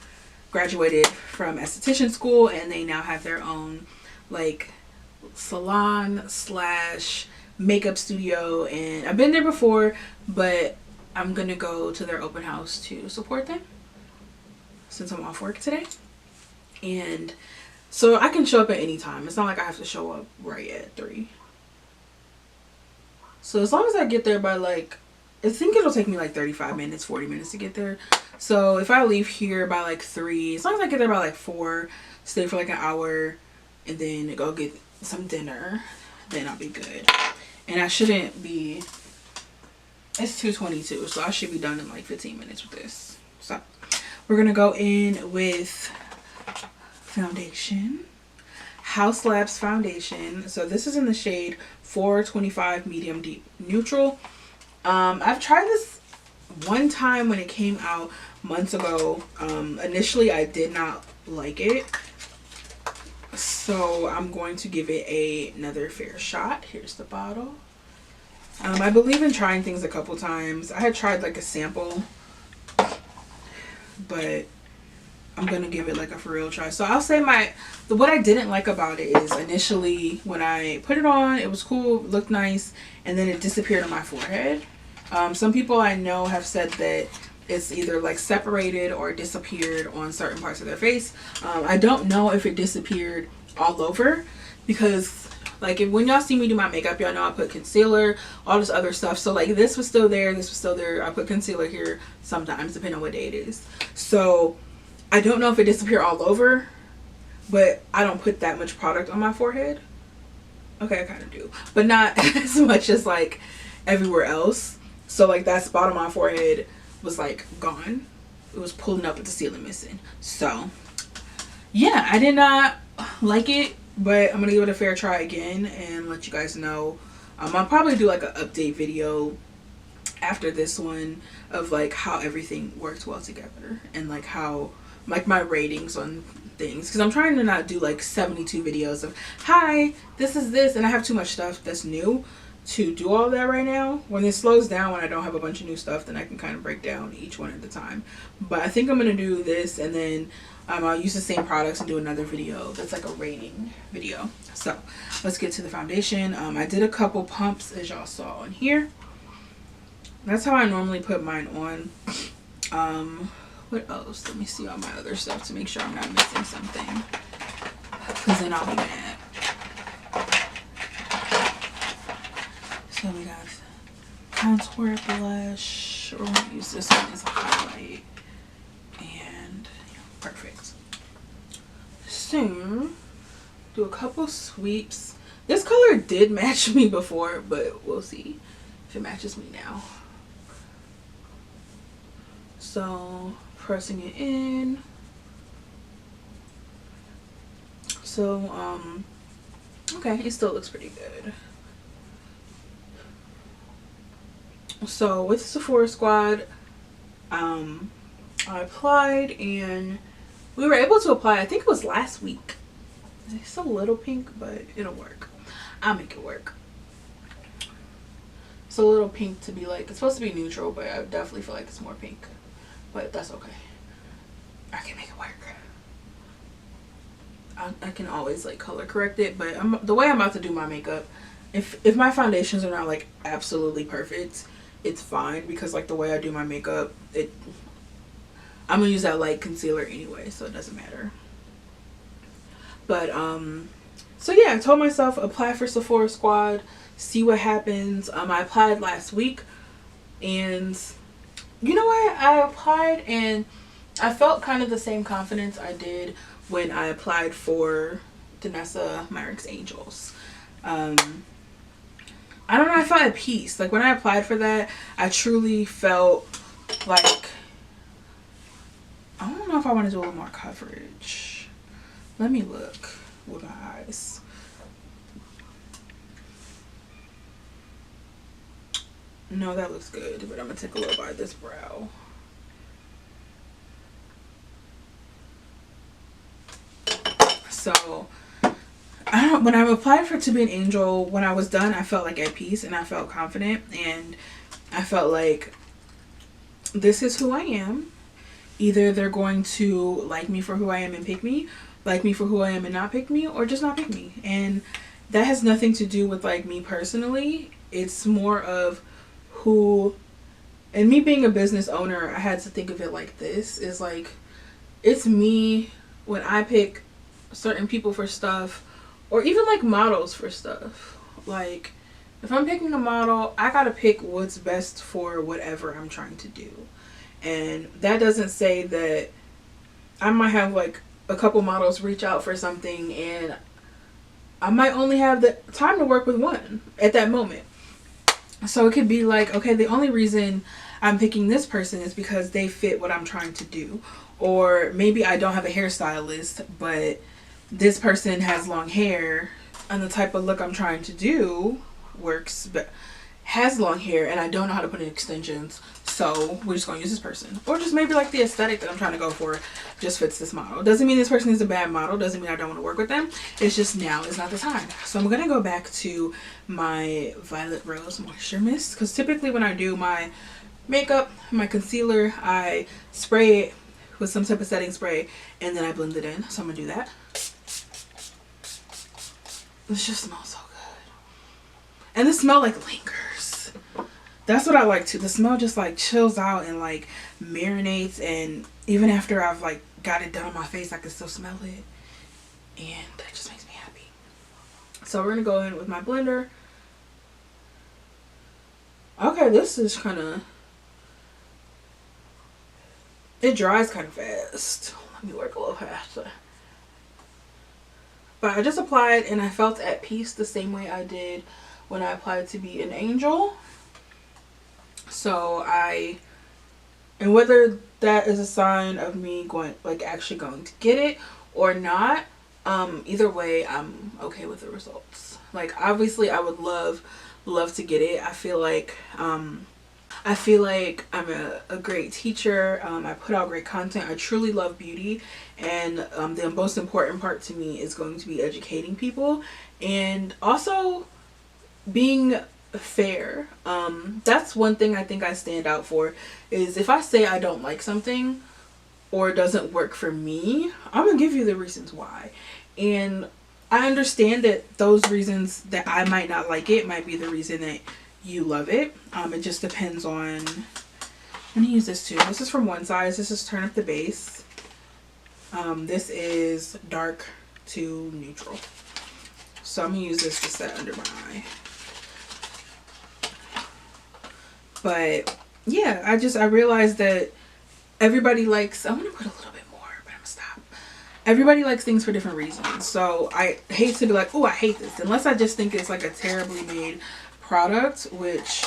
graduated from esthetician school and they now have their own like salon / makeup studio, and I've been there before, but I'm gonna go to their open house to support them since I'm off work today. And so I can show up at any time. It's not like I have to show up right at 3. So as long as I get there by like, I think it'll take me like 35 minutes, 40 minutes to get there. So if I leave here by like 3, as long as I get there by like 4, stay for like an hour, and then go get some dinner, then I'll be good. And I shouldn't be, it's 2:22, so I should be done in like 15 minutes with this. So we're gonna go in with foundation. Haus Labs foundation. So this is in the shade 425 medium deep neutral. I've tried this one time when it came out months ago. Initially I did not like it, so I'm going to give it another fair shot. Here's the bottle. I believe in trying things a couple times. I had tried like a sample, but I'm gonna give it like a for real try. So I'll say what I didn't like about it is initially when I put it on, it was cool, looked nice, and then it disappeared on my forehead. Some people I know have said that it's either like separated or disappeared on certain parts of their face. I don't know if it disappeared all over, because like when y'all see me do my makeup, y'all know I put concealer, all this other stuff. So like this was still there, this was still there. I put concealer here sometimes depending on what day it is. So I don't know if it disappeared all over, but I don't put that much product on my forehead. Okay, I kind of do, but not as much as like everywhere else. So like that spot on my forehead was like gone. It was pulling up with the ceiling missing. So yeah, I did not like it, but I'm gonna give it a fair try again and let you guys know. I'll probably do like an update video after this one of like how everything worked well together and like how like my ratings on things, because I'm trying to not do like 72 videos of hi, this is this, and I have too much stuff that's new to do all that right now. When it slows down, when I don't have a bunch of new stuff, then I can kind of break down each one at a time. But I think I'm gonna do this, and then I'll use the same products and do another video that's like a rating video. So let's get to the foundation. I did a couple pumps as y'all saw on here. That's how I normally put mine on. What else? Let me see all my other stuff to make sure I'm not missing something, because then I'll be mad. So we got contour blush. We're gonna use this one as a highlight, and yeah, perfect. So do a couple sweeps. This color did match me before, but we'll see if it matches me now. So pressing it in. So okay, it still looks pretty good. So with Sephora Squad, I applied, and we were able to apply, I think it was last week. It's a little pink, but it'll work. I'll make it work. It's a little pink to be like, it's supposed to be neutral, but I definitely feel like it's more pink. But that's okay. I can make it work. I can always like color correct it, but the way I'm about to do my makeup, if my foundations are not like absolutely perfect, it's fine, because like the way I do my makeup, I'm gonna use that light concealer anyway, so it doesn't matter. But so yeah, I told myself apply for Sephora Squad, see what happens. I applied last week, and you know what, I applied and I felt kind of the same confidence I did when I applied for Danessa Myricks Angels. I don't know, I felt at peace. Like when I applied for that, I truly felt like, I don't know if I want to do a little more coverage. Let me look with my eyes. No, that looks good, but I'm gonna take a little bite of this brow. So when I applied for to be an angel, when I was done, I felt like at peace and I felt confident, and I felt like this is who I am. Either they're going to like me for who I am and pick me, like me for who I am and not pick me, or just not pick me. And that has nothing to do with like me personally. It's more of who, and me being a business owner, I had to think of it like this, is like, it's me when I pick certain people for stuff, or even like models for stuff. Like if I'm picking a model, I gotta pick what's best for whatever I'm trying to do. And that doesn't say that I might have like a couple models reach out for something and I might only have the time to work with one at that moment. So it could be like, okay, the only reason I'm picking this person is because they fit what I'm trying to do. Or maybe I don't have a hairstylist, but this person has long hair and the type of look I'm trying to do works, but has long hair and I don't know how to put in extensions, so we're just gonna use this person. Or just maybe like the aesthetic that I'm trying to go for just fits this model. Doesn't mean this person is a bad model, doesn't mean I don't want to work with them. It's just now is not the time. So I'm gonna go back to my Violet Rose Moisture Mist, because typically when I do my makeup, my concealer, I spray it with some type of setting spray, and then I blend it in. So I'm gonna do that. This just smells so good. And the smell like lingers. That's what I like too. The smell just like chills out and like marinates, and even after I've like got it done on my face, I can still smell it. And that just makes me happy. So we're gonna go in with my blender. Okay, this is kind of, it dries kind of fast. Let me work a little faster. But I just applied and I felt at peace the same way I did when I applied to be an angel. So and whether that is a sign of me going, like actually going to get it or not, either way, I'm okay with the results. Like obviously I would love to get it. I feel like I'm a great teacher. I put out great content. I truly love beauty, and the most important part to me is going to be educating people and also being fair. That's one thing I think I stand out for, is if I say I don't like something or it doesn't work for me, I'm gonna give you the reasons why. And I understand that those reasons that I might not like it might be the reason that you love it. It just depends on, I'm gonna use this too. This is from One Size. This is Turn Up the Base. This is dark to neutral. So I'm gonna use this to set under my eye. But yeah, I realized that everybody likes, I'm gonna put a little bit more, but I'm gonna stop. Everybody likes things for different reasons. So I hate to be like, oh, I hate this, unless I just think it's like a terribly made product, which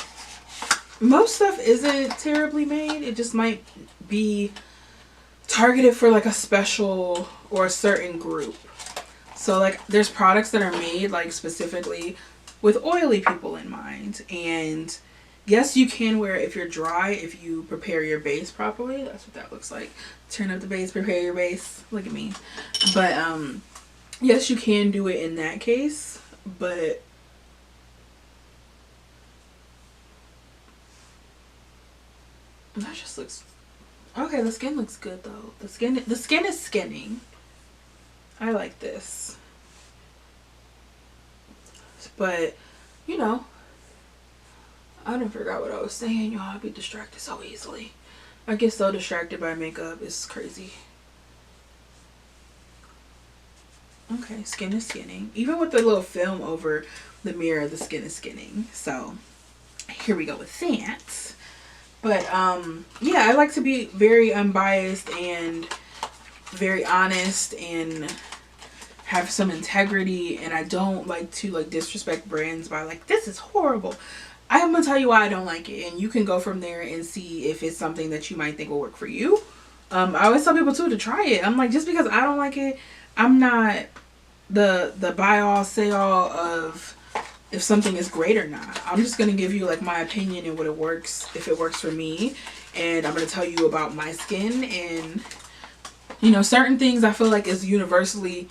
most stuff isn't terribly made. It just might be targeted for like a special or a certain group. So like there's products that are made like specifically with oily people in mind, and yes, you can wear it if you're dry, if you prepare your base properly. That's what that looks like. Turn up the base, prepare your base. Look at me. But yes, you can do it in that case, but that just looks okay. The skin looks good though. The skin is skinning. I like this. But you know, I didn't figure out what I was saying. Y'all, I be distracted so easily. I get so distracted by makeup. It's crazy. Okay, skin is skinning. Even with the little film over the mirror, the skin is skinning. So here we go with that. But yeah, I like to be very unbiased and very honest and have some integrity, and I don't like to like disrespect brands by like, this is horrible. I'm gonna tell you why I don't like it, and you can go from there and see if it's something that you might think will work for you. I always tell people too to try it. I'm like, just because I don't like it, I'm not the buy all say all of if something is great or not. I'm just gonna give you like my opinion and what it works, if it works for me, and I'm gonna tell you about my skin. And you know, certain things I feel like is universally,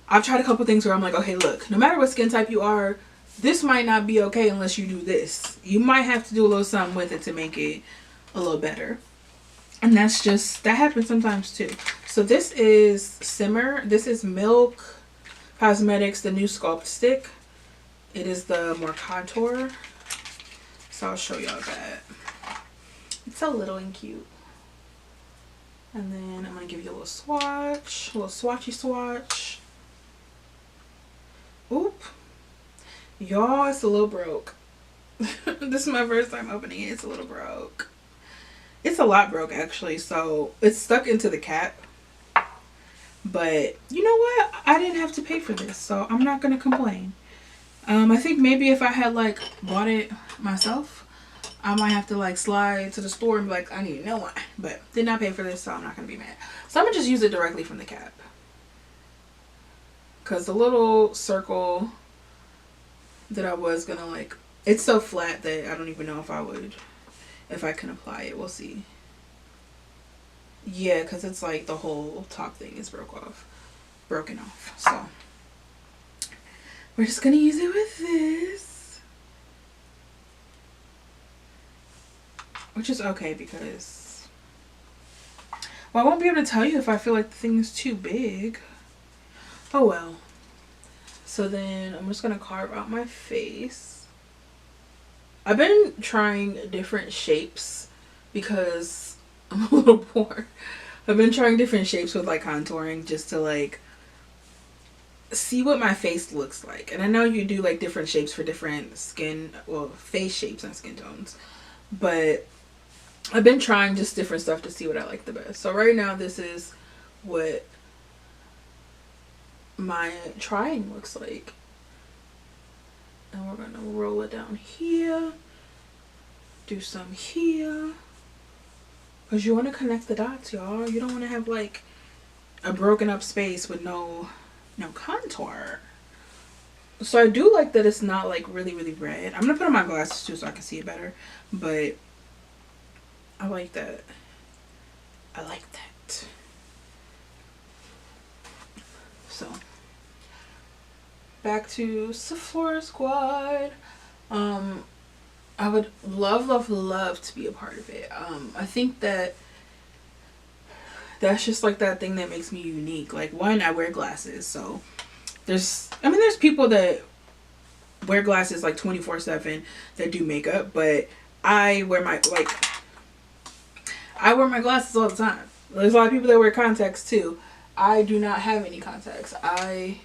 I've tried a couple things where I'm like, okay, look, no matter what skin type you are, this might not be okay unless you do this. You might have to do a little something with it to make it a little better. And that's just, that happens sometimes too. So this is Simmer. This is Milk Cosmetics, the new Sculpt stick. It is the more contour. So I'll show y'all that. It's so little and cute. And then I'm going to give you a little swatch. A little swatchy swatch. Oop. Y'all, it's a little broke. This is my first time opening it. It's a little broke. It's a lot broke actually. So it's stuck into the cap. But you know what? I didn't have to pay for this. So I'm not going to complain. I think maybe if I had like bought it myself, I might have to like slide to the store and be like, I need a new one. But did not pay for this, so I'm not going to be mad. So I'm going to just use it directly from the cap. Because the little circle that I was going to like, it's so flat that I don't even know if I can apply it. We'll see. Yeah, because it's like the whole top thing is broken off. So we're just going to use it with this. Which is okay because Well, I won't be able to tell you if I feel like the thing is too big. Oh well. So then I'm just going to carve out my face. I've been trying different shapes because I'm a little poor. I've been trying different shapes with like contouring just to like see what my face looks like. And I know you do like different shapes for different skin, well, face shapes and skin tones. But I've been trying just different stuff to see what I like the best. So right now this is what my trying looks like. And we're gonna roll it down here. Do some here. Because you want to connect the dots, y'all. You don't want to have like a broken up space with no contour. So I do like that it's not like really red. I'm gonna put on my glasses too so I can see it better. But I like that. I like that. So back to Sephora Squad. I would love to be a part of it. I think that that's just like that thing that makes me unique. Like, one, I wear glasses, so there's people that wear glasses like 24/7 that do makeup, but I wear my glasses all the time. There's a lot of people that wear contacts too. I do not have any contacts. I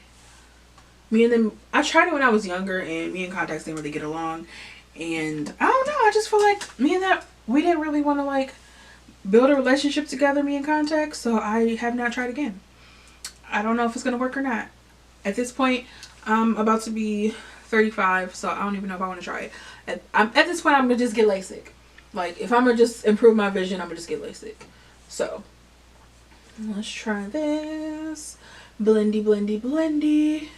tried it when I was younger, and me and contacts didn't really get along. And I don't know, I just feel like we didn't really want to like build a relationship together, me and contacts, so I have not tried again. I don't know if it's gonna work or not. At this point, I'm about to be 35, so I don't even know if I want to try it. At this point, I'm gonna just get LASIK. Like, if I'm gonna just improve my vision, I'm gonna just get LASIK. So let's try this. Blendy.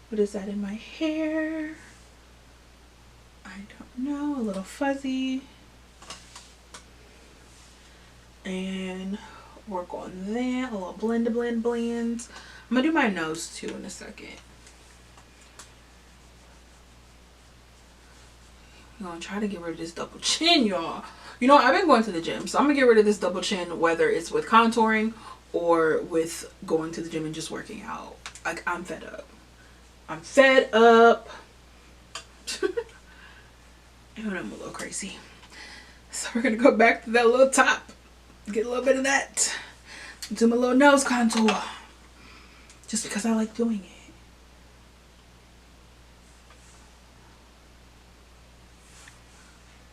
What is that in my hair? I don't know. A little fuzzy. And work on that. A little blend. I'm gonna do my nose too in a second. I'm gonna try to get rid of this double chin, y'all. You know, I've been going to the gym, so I'm gonna get rid of this double chin, whether it's with contouring or with going to the gym and just working out. Like, I'm fed up. And I'm a little crazy. So we're gonna go back to that little top. Get a little bit of that. Do my little nose contour. Just because I like doing it.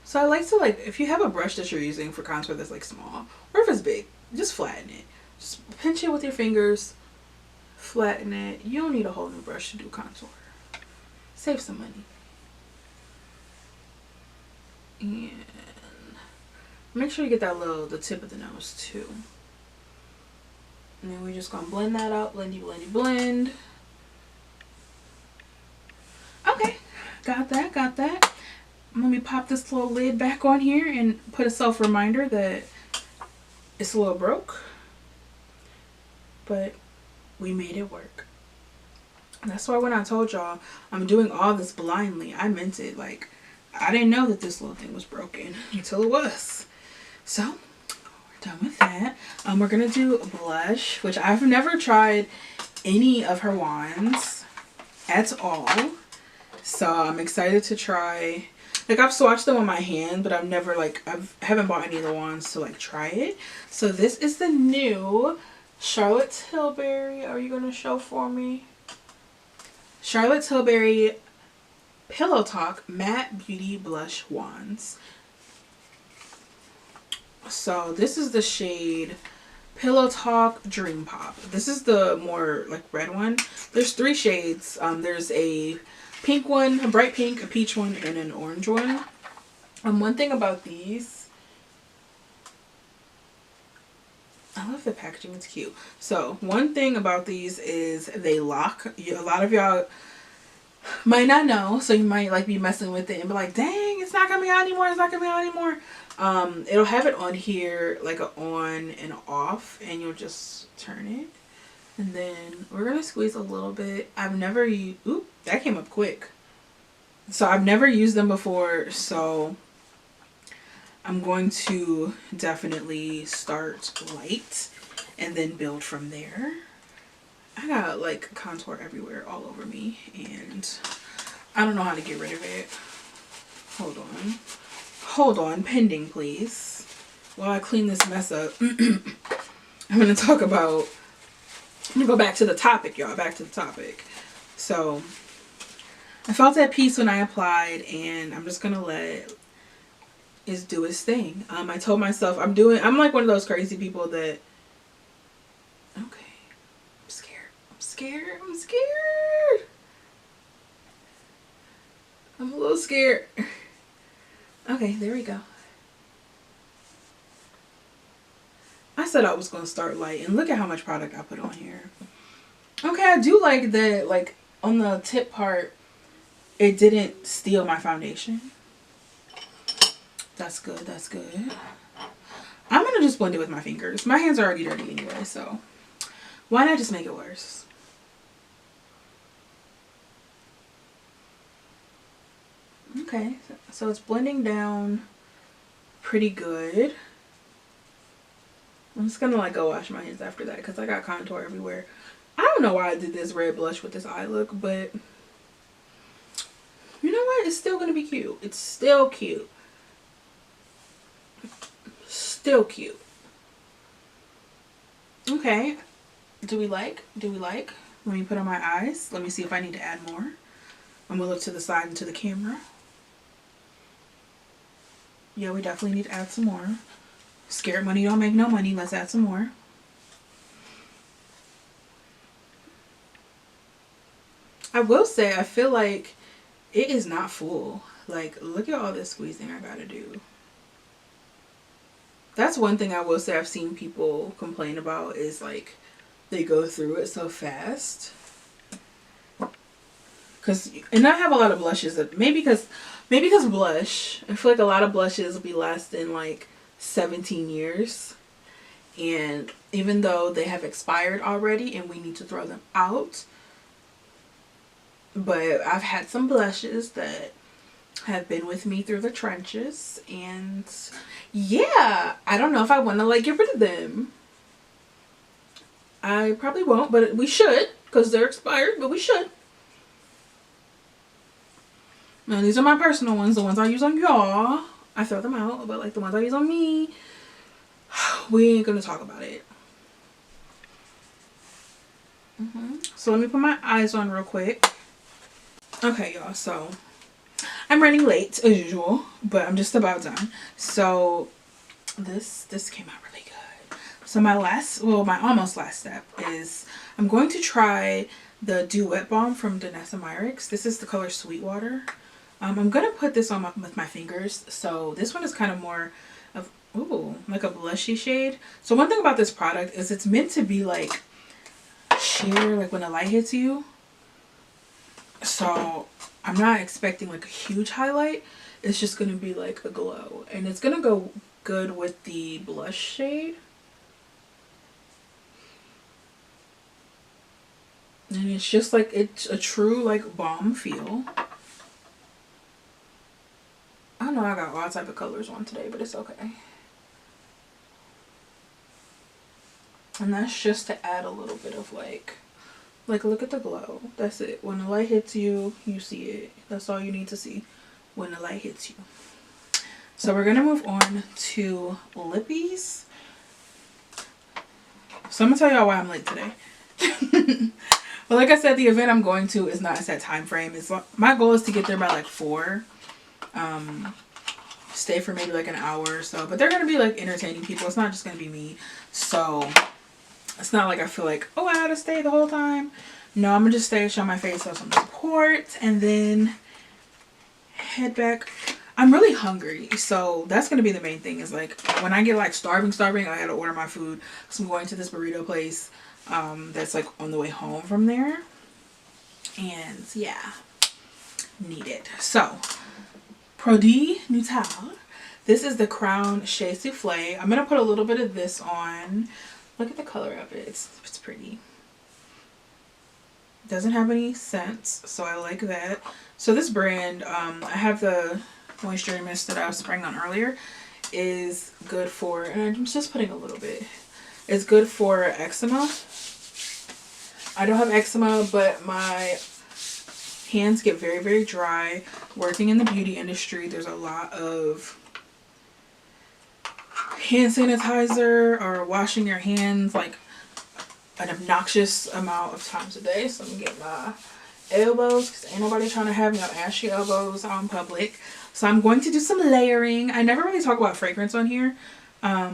So I like to, like, if you have a brush that you're using for contour that's like small, or if it's big, just flatten it. Just pinch it with your fingers. Flatten it. You don't need a whole new brush to do contour. Save some money. And make sure you get that the tip of the nose too. And then we're just gonna blend that out. Blend. Okay, got that. Let me pop this little lid back on here and put a self reminder that it's a little broke, but we made it work. That's why when I told y'all I'm doing all this blindly, I meant it. Like, I didn't know that this little thing was broken until it was. So we're done with that. We're gonna do a blush, which I've never tried any of her wands at all, so I'm excited to try. Like, I've swatched them on my hand, but I've never haven't bought any of the wands to like try it. So this is the new Charlotte Tilbury. Are you gonna show for me? Charlotte Tilbury Pillow Talk Matte Beauty Blush Wands. So this is the shade Pillow Talk Dream Pop. This is the more like red one. There's 3 shades. There's a pink one, a bright pink, a peach one, and an orange one. One thing about these, I love the packaging, it's cute. So one thing about these is they lock. A lot of y'all might not know, so you might like be messing with it and be like, dang, it's not coming out anymore, it'll have it on here like a on and off, and you'll just turn it, and then we're gonna squeeze a little bit. I've never used, oop, that came up quick. So I've never used them before, so I'm going to definitely start light and then build from there. I got like contour everywhere all over me, and I don't know how to get rid of it. Hold on, pending please. While I clean this mess up, I'm gonna talk about, I'm gonna go back to the topic, y'all, back to the topic. So I felt at peace when I applied, and I'm just gonna let it do its thing. I told myself I'm like one of those crazy people that, okay, I'm scared. I'm a little scared. Okay, there we go. I said I was going to start light, and look at how much product I put on here. Okay, I do like that, like on the tip part, it didn't steal my foundation. That's good, that's good. I'm going to just blend it with my fingers. My hands are already dirty anyway, so why not just make it worse? Okay, so it's blending down pretty good. I'm just gonna like go wash my hands after that because I got contour everywhere. I don't know why I did this red blush with this eye look, but you know what? It's still gonna be cute. It's still cute. Still cute. Okay. Do we like? Let me put on my eyes. Let me see if I need to add more. I'm gonna look to the side and to the camera. Yeah, we definitely need to add some more. Scared money don't make no money. Let's add some more. I will say, I feel like it is not full. Like, look at all this squeezing I gotta do. That's one thing I will say I've seen people complain about is like they go through it so fast. And I have a lot of blushes that maybe because blush, I feel like a lot of blushes will be lasting like 17 years, and even though they have expired already and we need to throw them out, but I've had some blushes that have been with me through the trenches, and yeah, I don't know if I want to like get rid of them. I probably won't, but we should because they're expired, but we should. Now these are my personal ones, the ones I use on y'all. I throw them out, but like the ones I use on me, we ain't gonna talk about it. So let me put my eyes on real quick. Okay, y'all, so I'm running late as usual, but I'm just about done. So this came out really good. So my almost last step is I'm going to try the Duet Balm from Danessa Myricks. This is the color Sweetwater. I'm gonna put this on with my fingers. So this one is kind of more of, ooh, like a blushy shade. So one thing about this product is it's meant to be like sheer, like when the light hits you. So I'm not expecting like a huge highlight. It's just gonna be like a glow, and it's gonna go good with the blush shade. And it's just like, it's a true like balm feel. I know I got all type of colors on today, but it's okay. And that's just to add a little bit of like look at the glow. That's it. When the light hits you, you see it. That's all you need to see when the light hits you. So we're gonna move on to lippies. So I'm gonna tell y'all why I'm late today. But like I said, the event I'm going to is not a set time frame. My goal is to get there by like 4. Stay for maybe like an hour or so, but they're gonna be like entertaining people. It's not just gonna be me, so it's not like I feel like, oh, I gotta stay the whole time. No, I'm gonna just stay, show my face, have some support, and then head back. I'm really hungry, so that's gonna be the main thing, is like when I get like starving, I gotta order my food because I'm going to this burrito place that's like on the way home from there, and yeah, need it. So Produi Natal. This is the Crown Shea Souffle. I'm gonna put a little bit of this on. Look at the color of it. It's pretty. Doesn't have any scents, so I like that. So this brand, I have the moisture mist that I was spraying on earlier, is good for, and I'm just putting a little bit. It's good for eczema. I don't have eczema, but my hands get very, very dry. Working in the beauty industry, there's a lot of hand sanitizer or washing your hands like an obnoxious amount of times a day. So I'm gonna get my elbows because ain't nobody trying to have no ashy elbows out in public. So I'm going to do some layering. I never really talk about fragrance on here. Let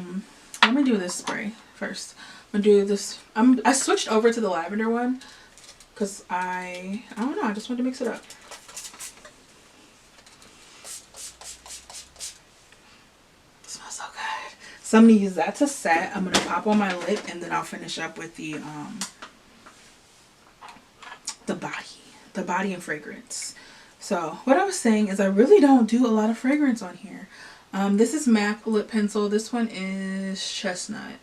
me do this spray first. I'm gonna do this. I switched over to the lavender one because I don't know, I just wanted to mix it up. It smells so good. So I'm gonna use that to set. I'm gonna pop on my lip and then I'll finish up with the body and fragrance. So what I was saying is I really don't do a lot of fragrance on here. This is MAC lip pencil. This one is Chestnut.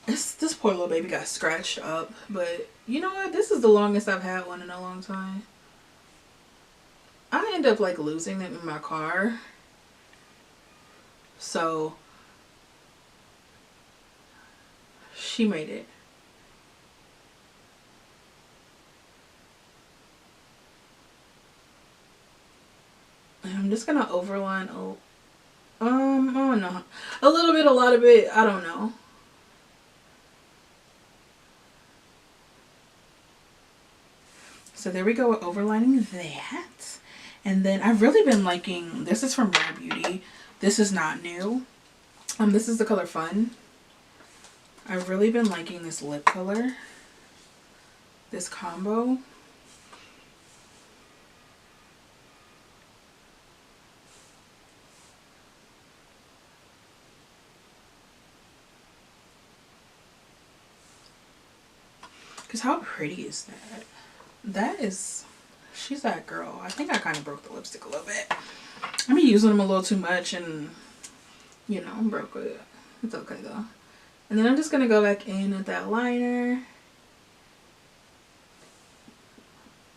This poor little baby got scratched up, but you know what? This is the longest I've had one in a long time. I end up like losing it in my car. So she made it. And I'm just gonna overline I don't know. A little bit, a lot of it, I don't know. So there we go with overlining that. And then I've really been liking, this is from Rare Beauty. This is not new. This is the color Fun. I've really been liking this lip color. This combo. Because how pretty is that? That is, she's that girl. I think I kind of broke the lipstick a little bit. I've been using them a little too much and, you know, I'm broke with it. It's okay though. And then I'm just going to go back in with that liner.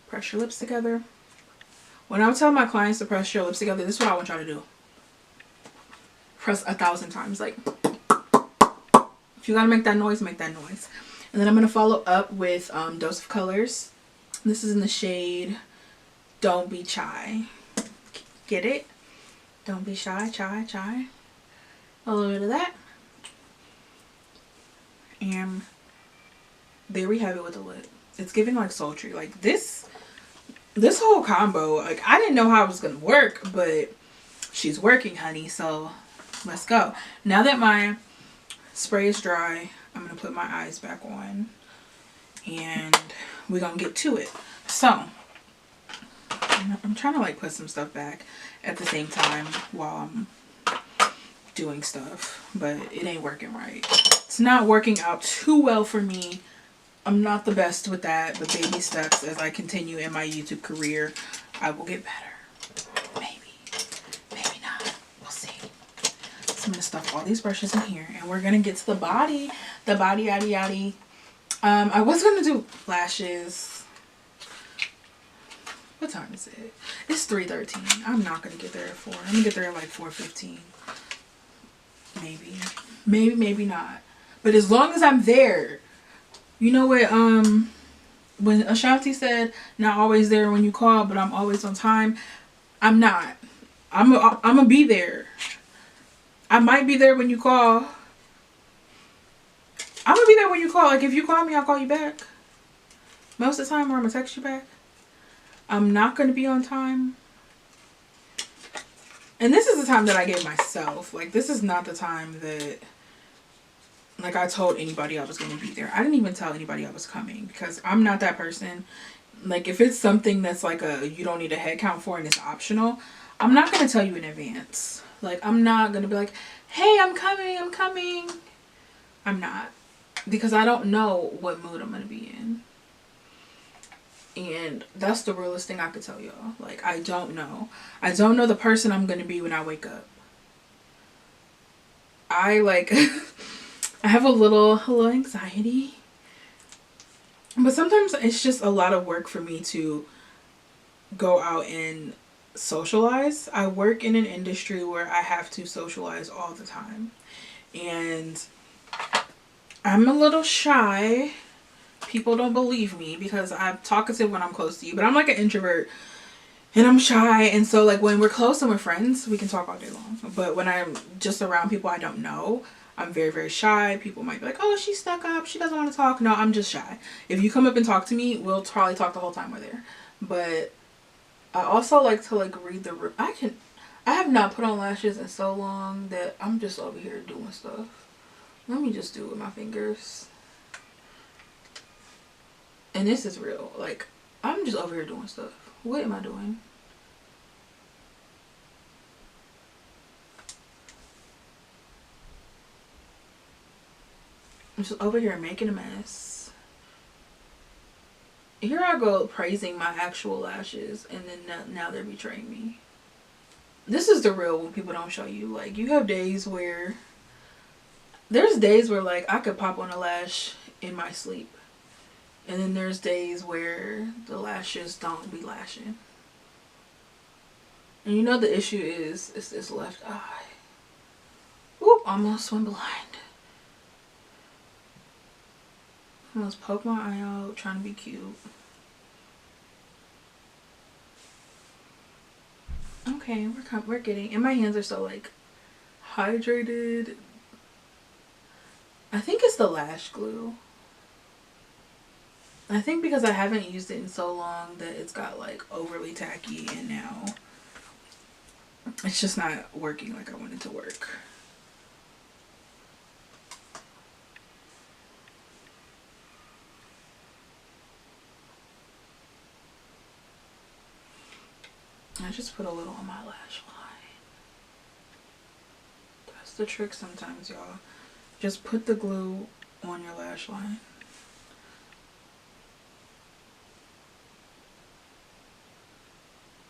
Press your lips together. When I tell my clients to press your lips together, this is what I want y'all to do. Press 1,000 times. Like, if you got to make that noise, make that noise. And then I'm going to follow up with Dose of Colors. This is in the shade Don't Be Shy. Get it? Don't be shy, shy. A little bit of that. And there we have it with the lip. It's giving like sultry. Like this whole combo, like I didn't know how it was going to work, but she's working, honey. So let's go. Now that my spray is dry, I'm going to put my eyes back on and we're going to get to it. So I'm trying to like put some stuff back at the same time while I'm doing stuff, but it ain't working right. It's not working out too well for me. I'm not the best with that, but baby steps as I continue in my YouTube career, I will get better. Maybe not. We'll see. So I'm going to stuff all these brushes in here and we're going to get to the body yaddy yaddy. I was going to do lashes. What time is it? It's 3:13. I'm not going to get there at 4. I'm going to get there at like 4:15. Maybe not. But as long as I'm there, you know what, when Ashanti said, not always there when you call, but I'm always on time. I'm not. I'm going to be there. I might be there when you call. I'm going to be there when you call. Like, if you call me, I'll call you back. Most of the time, or I'm going to text you back. I'm not going to be on time. And this is the time that I gave myself. Like, this is not the time that, like, I told anybody I was going to be there. I didn't even tell anybody I was coming because I'm not that person. Like, if it's something that's like you don't need a head count for and it's optional, I'm not going to tell you in advance. Like, I'm not going to be like, hey, I'm coming. I'm not. Because I don't know what mood I'm going to be in. And that's the realest thing I could tell y'all. Like, I don't know. I don't know the person I'm going to be when I wake up. I have a little anxiety. But sometimes it's just a lot of work for me to go out and socialize. I work in an industry where I have to socialize all the time. And I'm a little shy. People don't believe me because I'm talkative when I'm close to you, but I'm like an introvert and I'm shy. And so like when we're close and we're friends, we can talk all day long. But when I'm just around people I don't know, I'm very, very shy. People might be like, oh, she's stuck up. She doesn't want to talk. No, I'm just shy. If you come up and talk to me, we'll probably talk the whole time we're there. But I also like to like read the room. I have not put on lashes in so long that I'm just over here doing stuff. Let me just do it with my fingers. And this is real. Like, I'm just over here doing stuff. What am I doing? I'm just over here making a mess. Here I go praising my actual lashes, and then now they're betraying me. This is the real when people don't show you. Like, you have days where... There's days where, like, I could pop on a lash in my sleep. And then there's days where the lashes don't be lashing. And you know the issue is, it's this left eye. Whoop, almost went blind. Almost poke my eye out, trying to be cute. Okay, we're getting, and my hands are so like hydrated. I think it's the lash glue. I think because I haven't used it in so long that it's got like overly tacky, and now it's just not working like I want it to work. I just put a little on my lash line. That's the trick sometimes, y'all. Just put the glue on your lash line.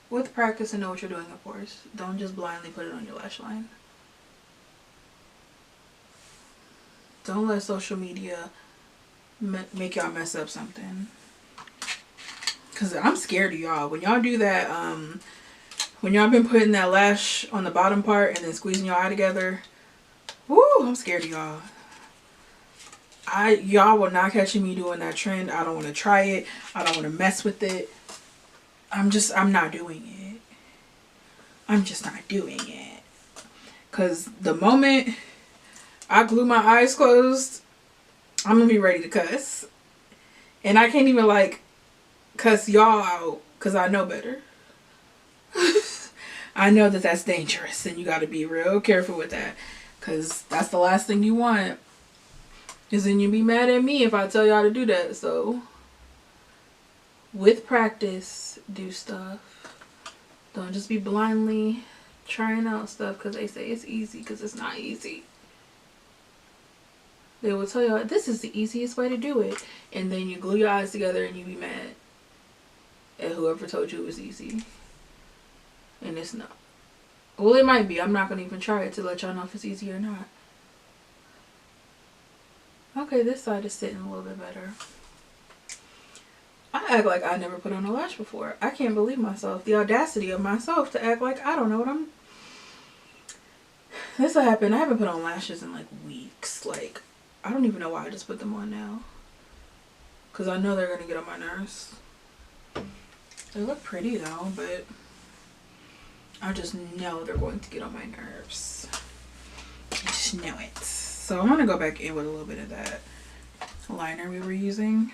With practice and know what you're doing, of course. Don't just blindly put it on your lash line. Don't let social media make y'all mess up something. Because I'm scared of y'all. When y'all do that, when y'all been putting that lash on the bottom part and then squeezing your eye together, woo, I'm scared of y'all. Y'all will not catch me doing that trend. I don't want to try it. I don't want to mess with it. I'm not doing it. I'm just not doing it. Because the moment I glue my eyes closed, I'm going to be ready to cuss. And I can't even like cuss y'all out because I know better. I know that that's dangerous and you got to be real careful with that, because that's the last thing you want, is then you be mad at me if I tell y'all to do that. So with practice, do stuff. Don't just be blindly trying out stuff because they say it's easy, because it's not easy. They will tell you this is the easiest way to do it, and then you glue your eyes together and you be mad at whoever told you it was easy. And it's not. Well, it might be. I'm not going to even try it to let y'all know if it's easy or not. Okay, this side is sitting a little bit better. I act like I never put on a lash before. I can't believe myself. The audacity of myself to act like I don't know what I'm... This will happen. I haven't put on lashes in like weeks. Like, I don't even know why I just put them on now. Because I know they're going to get on my nerves. They look pretty though, but I just know they're going to get on my nerves. I just know it. So I'm going to go back in with a little bit of that liner we were using.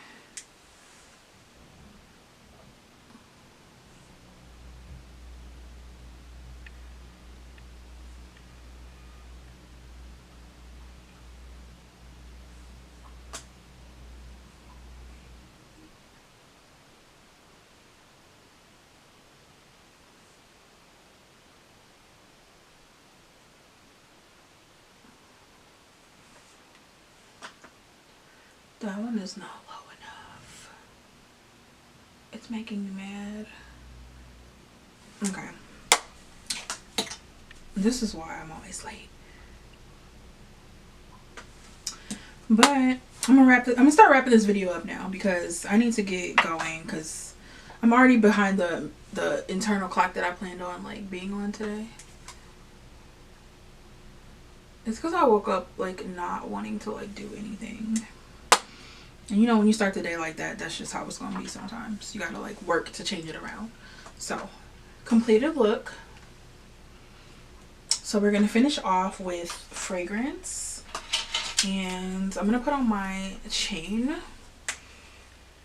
That one is not low enough. It's making me mad. Okay. This is why I'm always late. But I'm gonna start wrapping this video up now because I need to get going, because I'm already behind the internal clock that I planned on like being on today. It's because I woke up like not wanting to like do anything. And you know, when you start the day like that, that's just how it's gonna be sometimes. You gotta like work to change it around. So, completed look. So we're gonna finish off with fragrance. And I'm gonna put on my chain.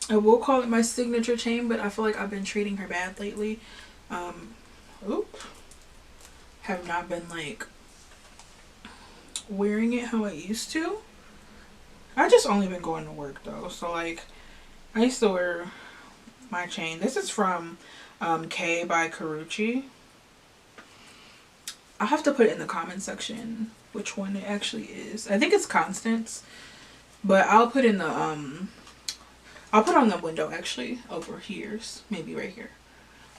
I will call it my signature chain, but I feel like I've been treating her bad lately. Have not been like wearing it how I used to. I just only been going to work though, so like I used to wear my chain. This is from K by Carucci. I'll have to put it in the comment section which one it actually is. I think it's Constance, but I'll put in the I'll put on the window actually over here, maybe right here,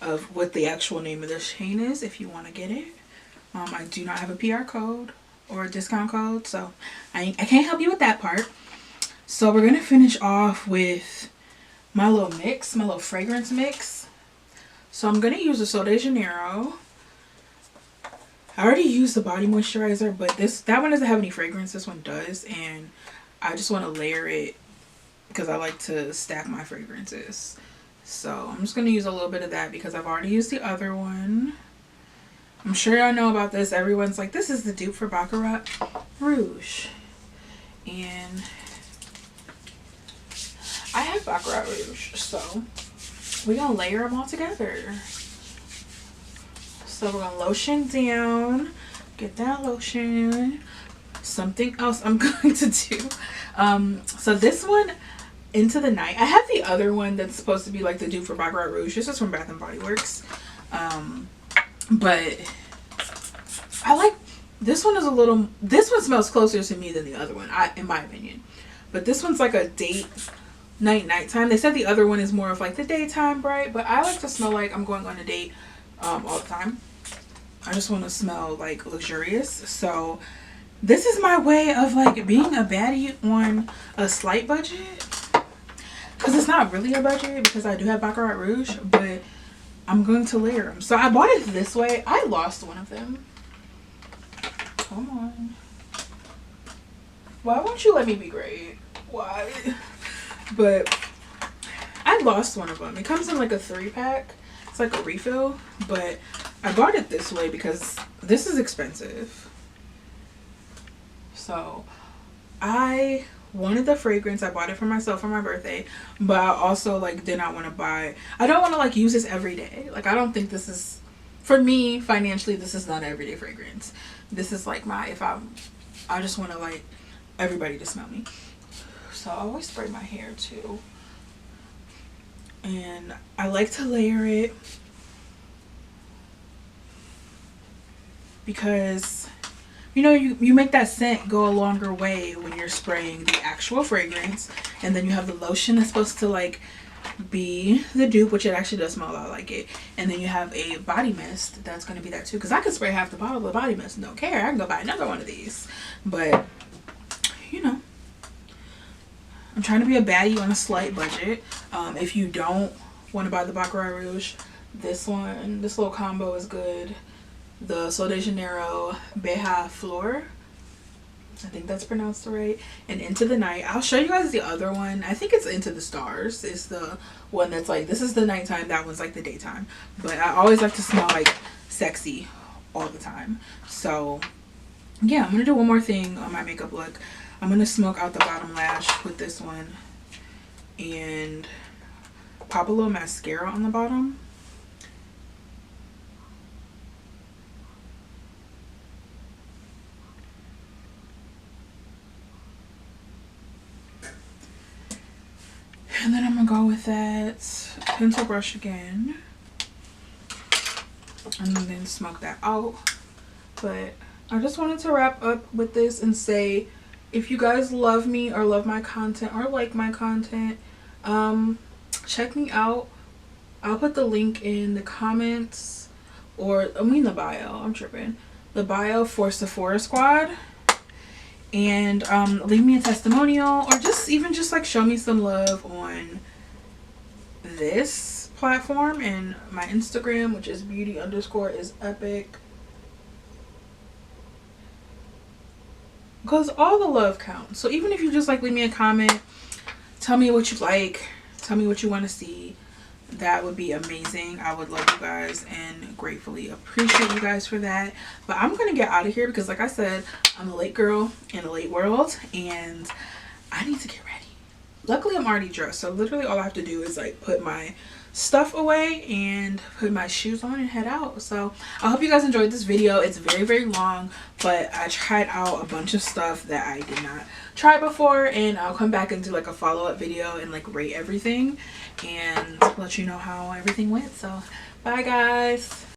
of what the actual name of this chain is if you want to get it. I do not have a PR code or a discount code, so I can't help you with that part. So we're gonna finish off with my little mix, my little fragrance mix. So I'm gonna use the Sol de Janeiro. I already used the body moisturizer, but that one doesn't have any fragrance. This one does, and I just want to layer it because I like to stack my fragrances. So I'm just gonna use a little bit of that because I've already used the other one. I'm sure y'all know about this. Everyone's like, this is the dupe for Baccarat Rouge. And I have Baccarat Rouge, so we're gonna layer them all together. So we're gonna lotion down, get that lotion. Something else I'm going to do. So this one, Into the Night. I have the other one that's supposed to be like the dupe for Baccarat Rouge. This is from Bath and Body Works. But I like this one. This one smells closer to me than the other one, in my opinion. But this one's like a date nighttime. They said the other one is more of like the daytime bright, but I like to smell like I'm going on a date all the time. I just want to smell like luxurious. So this is my way of like being a baddie on a slight budget, because it's not really a budget because I do have Baccarat Rouge, but I'm going to layer them. So I bought it this way. I lost one of them. Come on. Why won't you let me be great? Why? But I lost one of them. It comes in like a 3-pack. It's like a refill, but I bought it this way because this is expensive. So I wanted the fragrance. I bought it for myself for my birthday, but I also like did not want to buy. I don't want to like use this every day. Like I don't think this is, for me financially, this is not an everyday fragrance. This is like I just want to like everybody to smell me. So I always spray my hair too. And I like to layer it because, you know, you make that scent go a longer way when you're spraying the actual fragrance. And then you have the lotion that's supposed to like be the dupe, which it actually does smell a lot like it. And then you have a body mist that's going to be that too, because I could spray half the bottle of body mist and don't care. I can go buy another one of these. But, you know, I'm trying to be a baddie on a slight budget. If you don't want to buy the Baccarat Rouge, this little combo is good. The Sol de Janeiro Beija Flor, I think that's pronounced right, and Into the Night. I'll show you guys the other one. I think it's Into the Stars. It's the one that's like, this is the nighttime, that one's like the daytime. But I always like to smell like sexy all the time. So yeah, I'm gonna do one more thing on my makeup look. I'm gonna smoke out the bottom lash with this one and pop a little mascara on the bottom. And then I'm gonna go with that pencil brush again and then smoke that out. But I just wanted to wrap up with this and say, if you guys love me or love my content or like my content, check me out. I'll put the link in the comments, or I mean the bio, I'm tripping, the bio for Sephora Squad. And leave me a testimonial, or just like show me some love on this platform and my Instagram, which is beauty_is_epic. because all the love counts. So even if you just like leave me a comment, tell me what you like, tell me what you want to see, that would be amazing. I would love you guys and gratefully appreciate you guys for that. But I'm gonna get out of here because like I said, I'm a late girl in a late world and I need to get ready. Luckily I'm already dressed, so literally all I have to do is like put my stuff away and put my shoes on and head out. So I hope you guys enjoyed this video. It's very, very long, but I tried out a bunch of stuff that I did not try before, and I'll come back and do like a follow-up video and like rate everything and let you know how everything went. So bye guys.